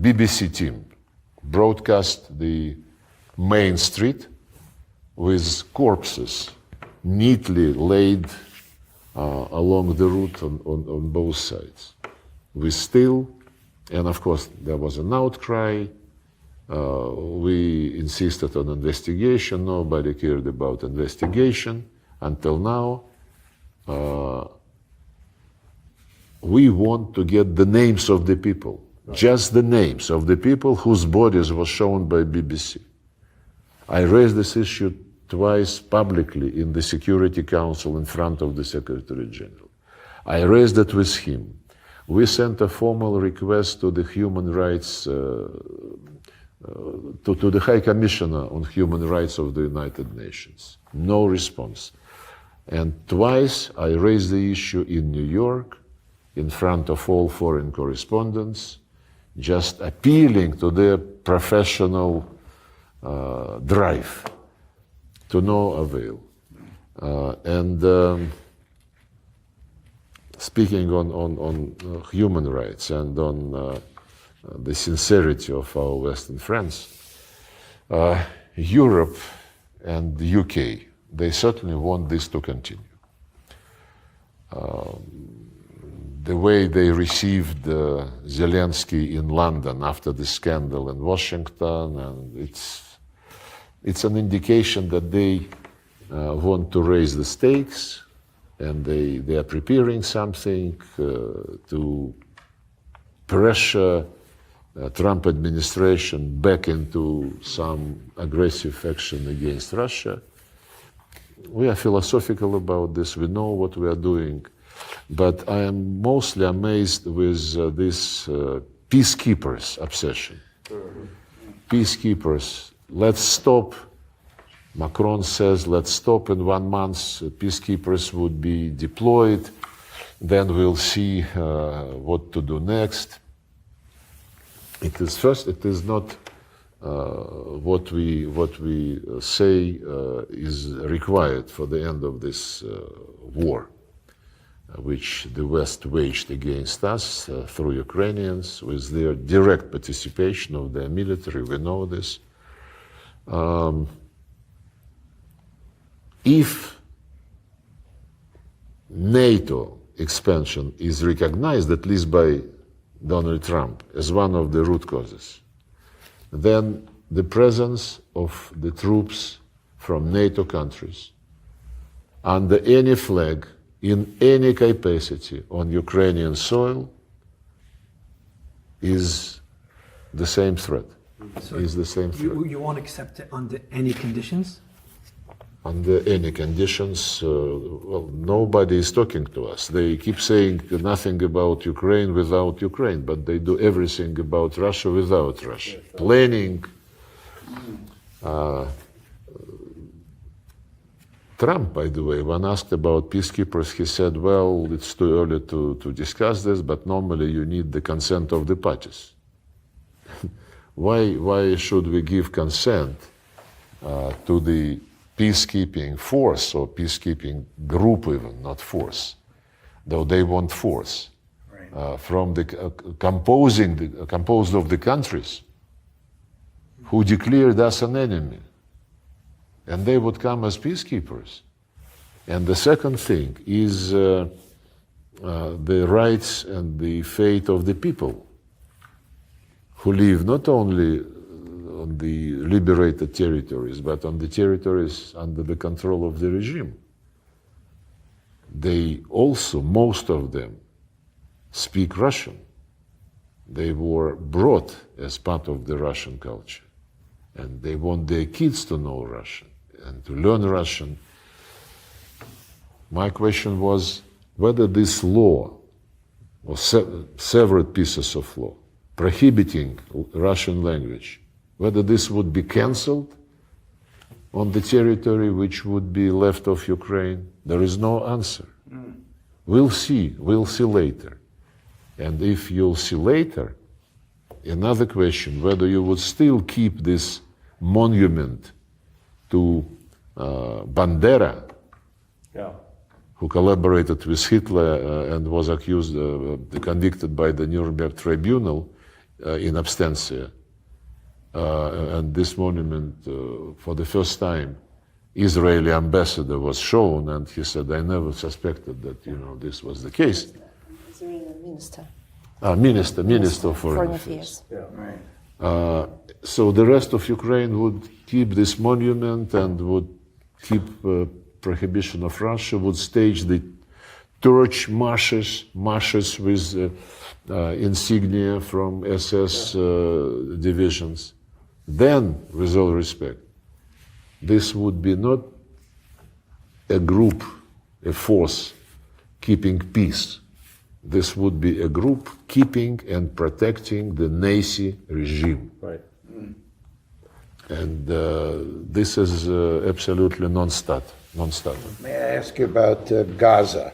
BBC team broadcast the main street with corpses neatly laid along the route on both sides. We still, and of course there was an outcry, we insisted on investigation, nobody cared about investigation until now. We want to get the names of the people, just the names of the people whose bodies were shown by BBC. I raised this issue twice publicly in the Security Council in front of the Secretary General. I raised it with him. We sent a formal request to the human rights, to the High Commissioner on Human Rights of the United Nations. No response. And twice I raised the issue in New York, in front of all foreign correspondents, just appealing to their professional drive, to no avail. Speaking on human rights and on the sincerity of our Western friends, Europe and the UK, they certainly want this to continue. The way they received Zelensky in London after the scandal in Washington, and it's an indication that they want to raise the stakes, and they are preparing something to pressure Trump administration back into some aggressive action against Russia. We are philosophical about this. We know what we are doing. But I am mostly amazed with this peacekeepers obsession. Peacekeepers, let's stop. Macron says, let's stop in 1 month. Peacekeepers would be deployed. Then we'll see what to do next. It is not what we say is required for the end of this war, which the West waged against us through Ukrainians with their direct participation of their military. We know this. If NATO expansion is recognized, at least by Donald Trump, as one of the root causes, then the presence of the troops from NATO countries under any flag, in any capacity on Ukrainian soil is the same threat. You won't accept it under any conditions? Under any conditions, well, nobody is talking to us. They keep saying nothing about Ukraine without Ukraine, but they do everything about Russia without Russia. Planning. Trump, by the way, when asked about peacekeepers, he said, well, it's too early to discuss this, but normally you need the consent of the parties. Why should we give consent to the peacekeeping force or peacekeeping group even, not force, though they want force, from the composed of the countries who declared us an enemy, and they would come as peacekeepers. And the second thing is the rights and the fate of the people who live not only on the liberated territories, but on the territories under the control of the regime. They also, most of them, speak Russian. They were brought as part of the Russian culture. And they want their kids to know Russian and to learn Russian. My question was whether this law, or several pieces of law, prohibiting Russian language, whether this would be cancelled on the territory which would be left of Ukraine. There is no answer. We'll see later. And if you'll see later, another question, whether you would still keep this monument to Bandera, who collaborated with Hitler and was accused, convicted by the Nuremberg Tribunal in absentia. And this monument, for the first time, Israeli ambassador was shown, and he said, I never suspected that, this was the case. Israeli minister. Minister of Foreign Affairs. So the rest of Ukraine would keep this monument and would keep prohibition of Russia, would stage the torch marches with insignia from SS divisions. Then, with all respect, this would be not a group, a force keeping peace. This would be a group keeping and protecting the Nazi regime. Right. And this is absolutely non-starter. May I ask you about Gaza?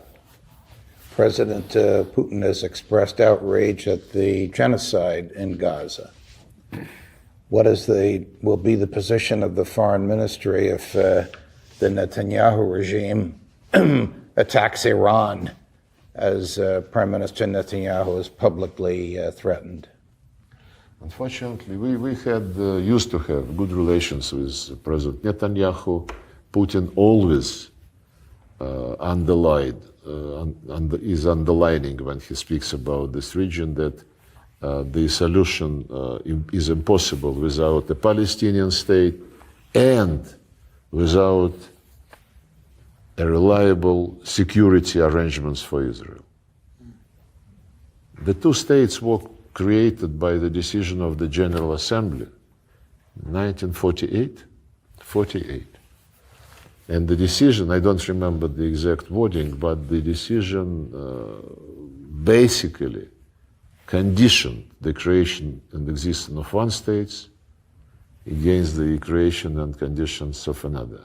President Putin has expressed outrage at the genocide in Gaza. What will be the position of the foreign ministry if the Netanyahu regime attacks Iran, as Prime Minister Netanyahu has publicly threatened? Unfortunately, we used to have good relations with President Netanyahu. Putin always is underlining when he speaks about this region that the solution is impossible without a Palestinian state and without a reliable security arrangements for Israel. The two states were created by the decision of the General Assembly, 1948. And the decision, I don't remember the exact wording, but the decision basically conditioned the creation and existence of one state against the creation and conditions of another,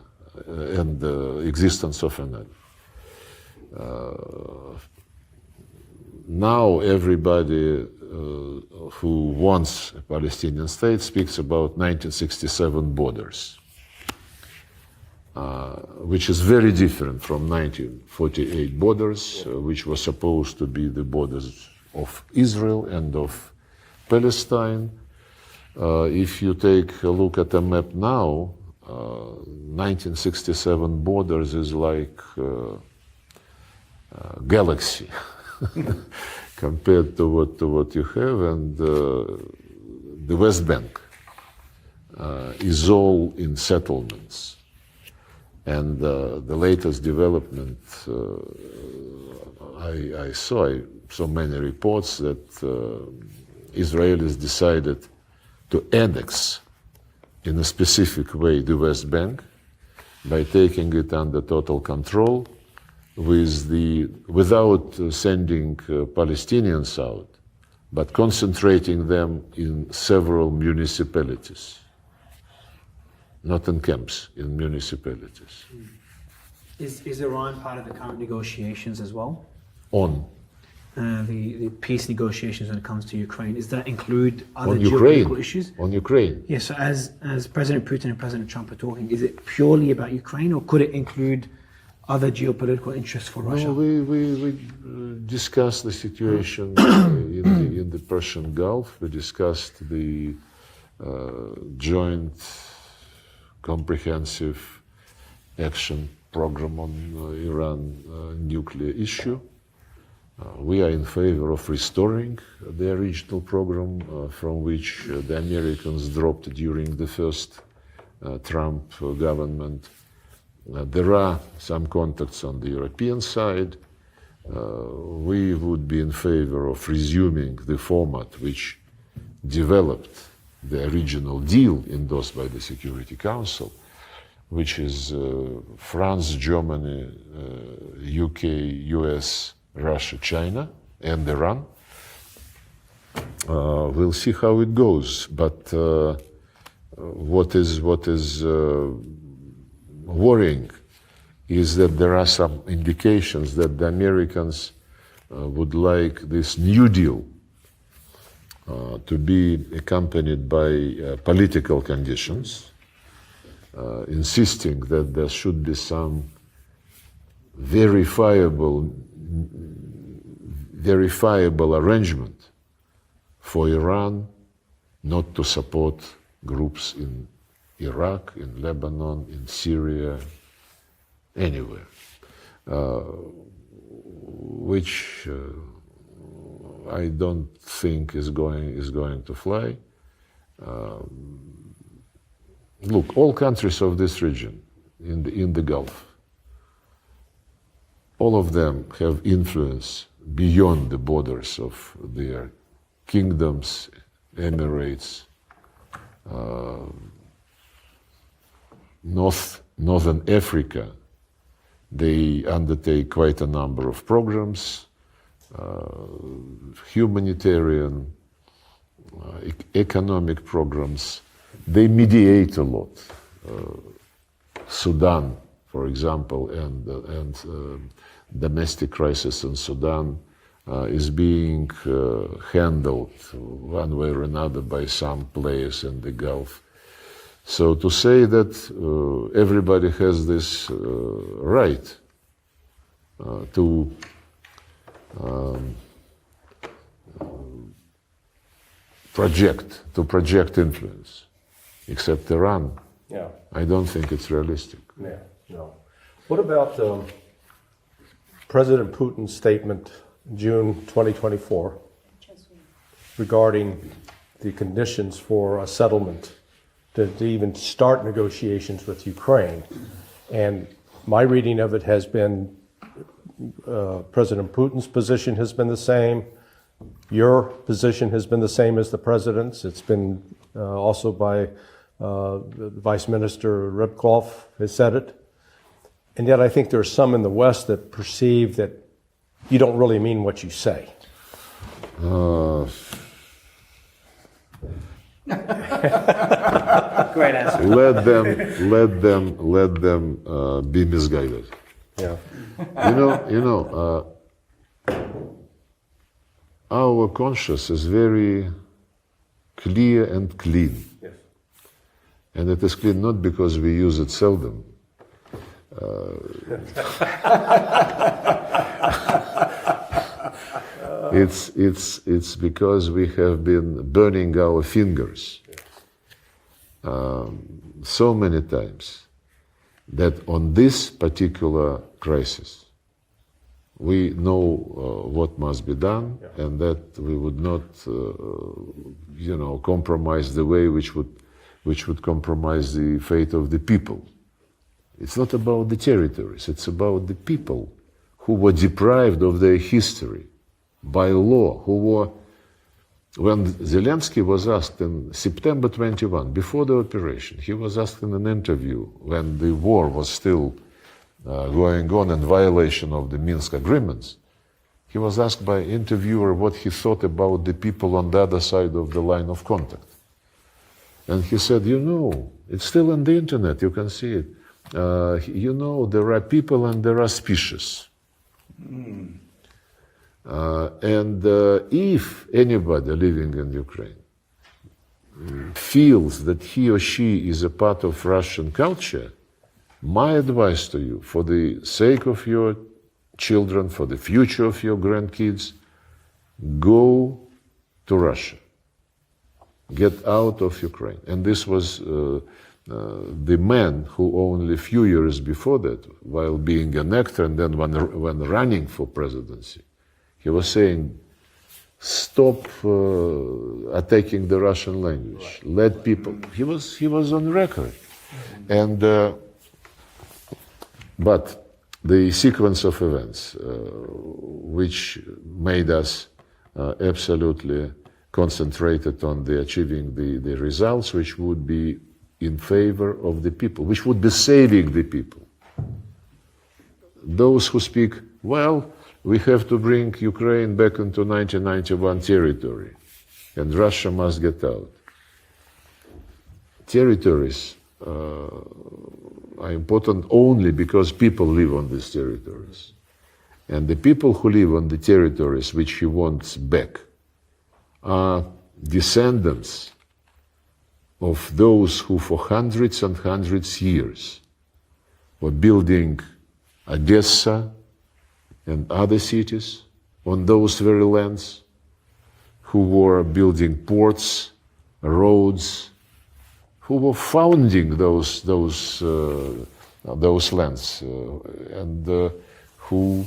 and the existence of another. Now everybody who wants a Palestinian state speaks about 1967 borders, which is very different from 1948 borders, which were supposed to be the borders of Israel and of Palestine. If you take a look at the map now, 1967 borders is like galaxy compared to what you have, and the West Bank is all in settlements. And the latest development I saw many reports that Israelis decided to annex in a specific way the West Bank by taking it under total control without sending Palestinians out, but concentrating them in several municipalities. Not in camps, in municipalities. Is Iran part of the current negotiations as well? On The peace negotiations when it comes to Ukraine, does that include other on geopolitical issues? On Ukraine. Yes, so as President Putin and President Trump are talking, is it purely about Ukraine, or could it include other geopolitical interests for Russia? No, we discussed the situation in the Persian Gulf. We discussed the joint comprehensive action program on Iran nuclear issue. We are in favor of restoring the original program from which the Americans dropped during the first Trump government. There are some contacts on the European side. We would be in favor of resuming the format which developed the original deal endorsed by the Security Council, which is France, Germany, UK, US, Russia, China, and Iran. We'll see how it goes. But what is worrying is that there are some indications that the Americans would like this New Deal to be accompanied by political conditions, insisting that there should be some verifiable arrangement for Iran not to support groups in Iraq, in Lebanon, in Syria, anywhere, which I don't think is going to fly. Look, all countries of this region in the Gulf, all of them have influence beyond the borders of their kingdoms, emirates, Northern Africa. They undertake quite a number of programs, humanitarian, economic programs. They mediate a lot. Sudan, for example, and domestic crisis in Sudan is being handled one way or another by some players in the Gulf. So to say that everybody has this right to project influence, except Iran, Yeah. I don't think it's realistic. Yeah, no. What about President Putin's statement June 2024 regarding the conditions for a settlement to even start negotiations with Ukraine? And my reading of it has been President Putin's position has been the same. Your position has been the same as the president's. It's been also by Vice Minister Rybkov has said it. And yet I think there are some in the West that perceive that you don't really mean what you say. Great answer. Let them be misguided. Yeah. Our conscience is very clear and clean. Yes. And it is clean not because we use it seldom. It's because we have been burning our fingers so many times that on this particular crisis, we know what must be done, and that we would not, compromise the way which would compromise the fate of the people. It's not about the territories, it's about the people who were deprived of their history by law, who were, when Zelensky was asked in September 21, before the operation, he was asked in an interview when the war was still going on in violation of the Minsk agreements, he was asked by an interviewer what he thought about the people on the other side of the line of contact. And he said, it's still on the internet, you can see it. There are people and there are species. And if anybody living in Ukraine feels that he or she is a part of Russian culture, my advice to you, for the sake of your children, for the future of your grandkids, go to Russia. Get out of Ukraine. And this was the man who only a few years before that, while being an actor and then when running for presidency, he was saying, stop attacking the Russian language. Let people. He was on record. And but the sequence of events which made us absolutely concentrated on achieving the results which would be in favor of the people, which would be saving the people. Those who speak, well, we have to bring Ukraine back into 1991 territory, and Russia must get out. Territories are important only because people live on these territories. And the people who live on the territories which he wants back are descendants of those who for hundreds and hundreds of years were building Odessa and other cities on those very lands, who were building ports, roads, who were founding those lands, and who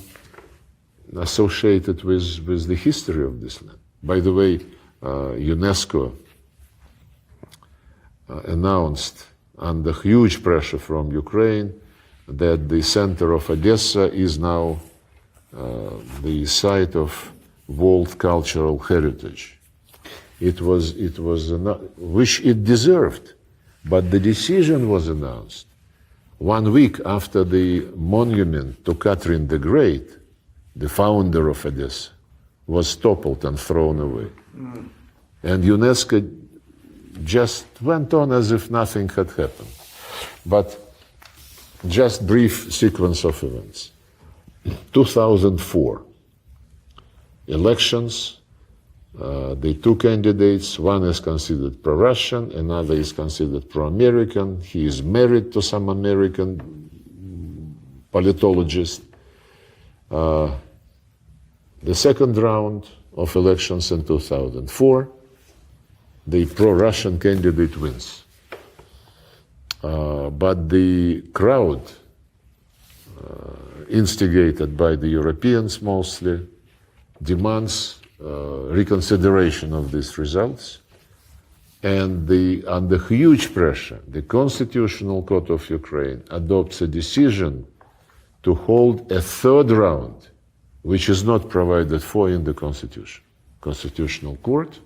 associated with the history of this land. By the way, UNESCO announced under huge pressure from Ukraine that the center of Odessa is now the site of World Cultural Heritage. It was which it deserved, but the decision was announced 1 week after the monument to Catherine the Great, the founder of Odessa, was toppled and thrown away. And UNESCO just went on as if nothing had happened. But just brief sequence of events. 2004, elections, the two candidates, one is considered pro-Russian, another is considered pro-American. He is married to some American politologist. The second round of elections in 2004, the pro-Russian candidate wins. But the crowd, instigated by the Europeans mostly, demands reconsideration of these results. And under huge pressure, the Constitutional Court of Ukraine adopts a decision to hold a third round, which is not provided for in the Constitution. Constitutional Court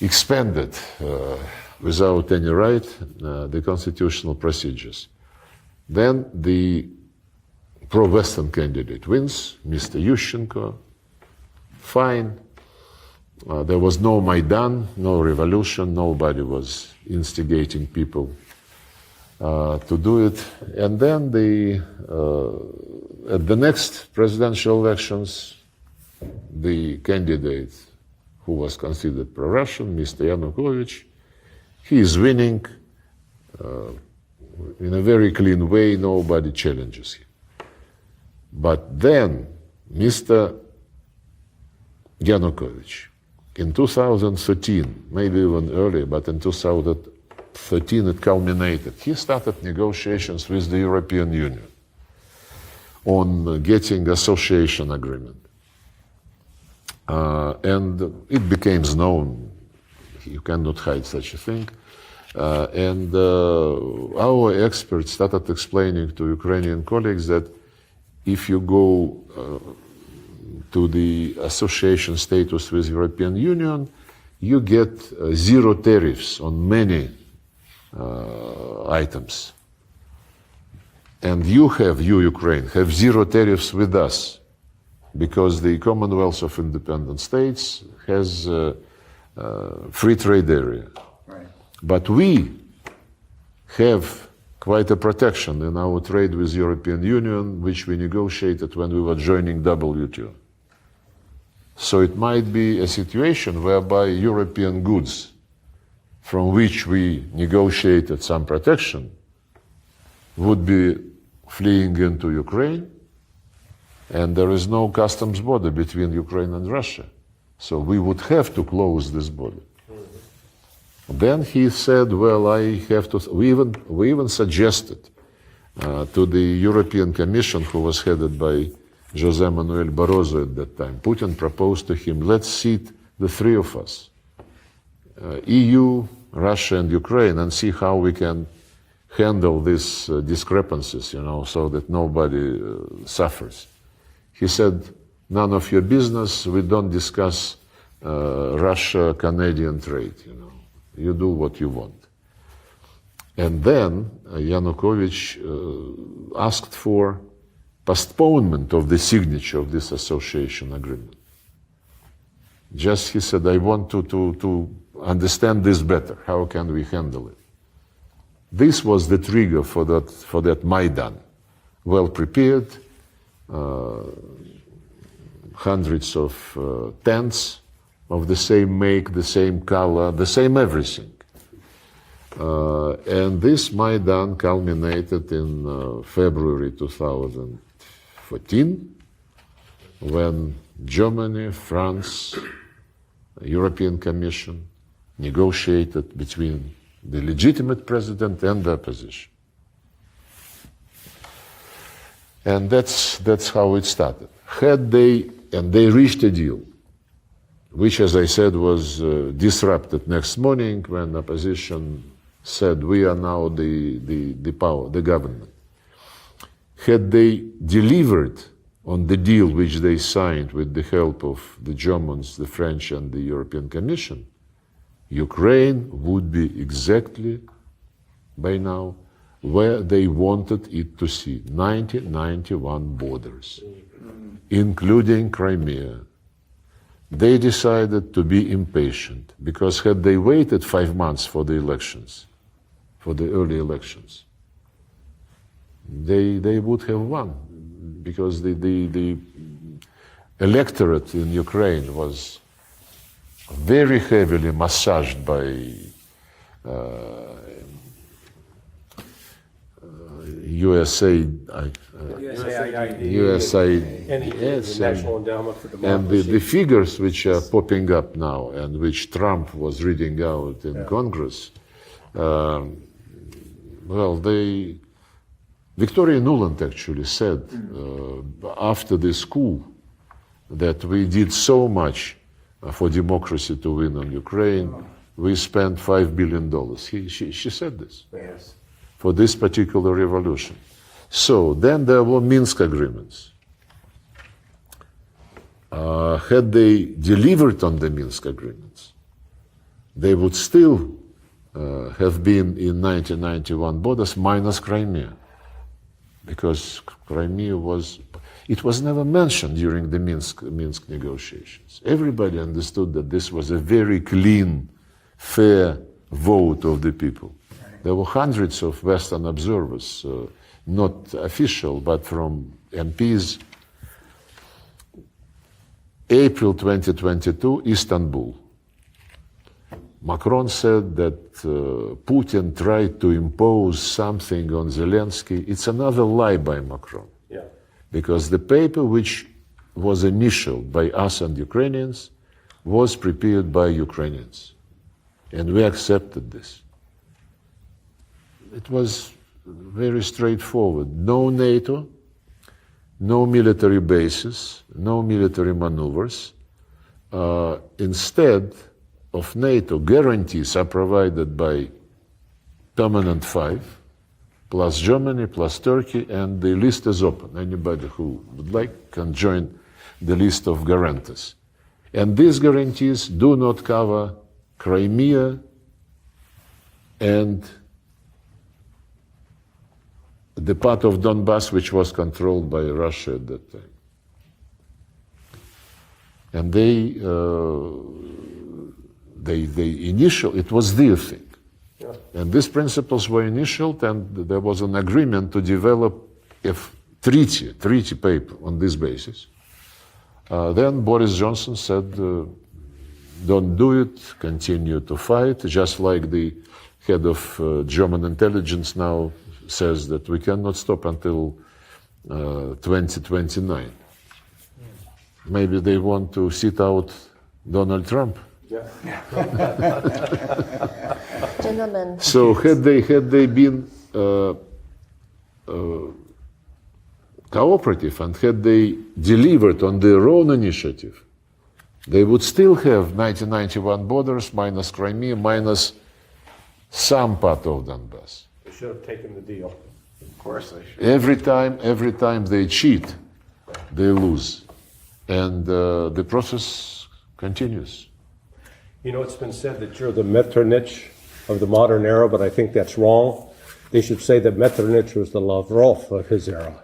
expanded without any right the constitutional procedures. Then the pro-Western candidate wins, Mr. Yushchenko. Fine. There was no Maidan, no revolution, nobody was instigating people to do it. And then at the next presidential elections, the candidate who was considered pro-Russian, Mr. Yanukovych, he is winning in a very clean way, nobody challenges him. But then Mr. Yanukovych in 2013, maybe even earlier, but in 2013 it culminated. He started negotiations with the European Union on getting association agreement. And it became known, you cannot hide such a thing. And our experts started explaining to Ukrainian colleagues that if you go to the association status with European Union, you get zero tariffs on many items. And you, Ukraine, have zero tariffs with us, because the Commonwealth of Independent States has a free trade area. Right. But we have quite a protection in our trade with European Union, which we negotiated when we were joining WTO. So it might be a situation whereby European goods, from which we negotiated some protection, would be fleeing into Ukraine, and there is no customs border between Ukraine and Russia. So we would have to close this border. Then he said, well, I have to, we even suggested to the European Commission, who was headed by José Manuel Barroso at that time. Putin proposed to him, let's seat the three of us, EU, Russia and Ukraine, and see how we can handle these discrepancies, so that nobody suffers. He said, none of your business, we don't discuss Russia-Canadian trade, You do what you want. And then Yanukovych asked for postponement of the signature of this association agreement. Just, he said, I want to understand this better. How can we handle it? This was the trigger for that Maidan. Well prepared, hundreds of tents of the same make, the same color, the same everything. And this Maidan culminated in February 2014, when Germany, France, European Commission negotiated between the legitimate president and the opposition. And that's how it started. They reached a deal, which, as I said, was disrupted next morning when opposition said, we are now the power, the government. Had they delivered on the deal which they signed with the help of the Germans, the French, and the European Commission, Ukraine would be exactly, by now, where they wanted it to see, 1991 borders, including Crimea. They decided to be impatient, because had they waited 5 months for the elections, for the early elections, they would have won, because the electorate in Ukraine was very heavily massaged by USAID, yes, National Endowment for Democracy. and the figures which are popping up now and which Trump was reading out in Congress, Victoria Nuland actually said after this coup that we did so much for democracy to win on Ukraine, we spent $5 billion. She said this. Yes. For this particular revolution. So then there were Minsk agreements. Had they delivered on the Minsk agreements, they would still have been in 1991 borders minus Crimea, because Crimea was never mentioned during the Minsk negotiations. Everybody understood that this was a very clean, fair vote of the people. There were hundreds of Western observers, not official, but from MPs. April 2022, Istanbul. Macron said that Putin tried to impose something on Zelensky. It's another lie by Macron. Yeah. Because the paper which was initialed by us and Ukrainians was prepared by Ukrainians. And we accepted this. It was very straightforward. No NATO, no military bases, no military maneuvers. Instead of NATO, guarantees are provided by permanent five, plus Germany, plus Turkey, and the list is open. Anybody who would like can join the list of guarantors. And these guarantees do not cover Crimea and the part of Donbass which was controlled by Russia at that time. And it was their thing. Yeah. And these principles were initialed, and there was an agreement to develop a treaty paper on this basis. Then Boris Johnson said, don't do it, continue to fight, just like the head of German intelligence now says that we cannot stop until 2029. Maybe they want to sit out Donald Trump. Yeah. Gentlemen. So had they been cooperative and had they delivered on their own initiative, they would still have 1991 borders minus Crimea minus some part of Donbass. They should have taken the deal. Of course they should. Every time they cheat, they lose. And the process continues. You know, it's been said that you're the Metternich of the modern era, but I think that's wrong. They should say that Metternich was the Lavrov of his era.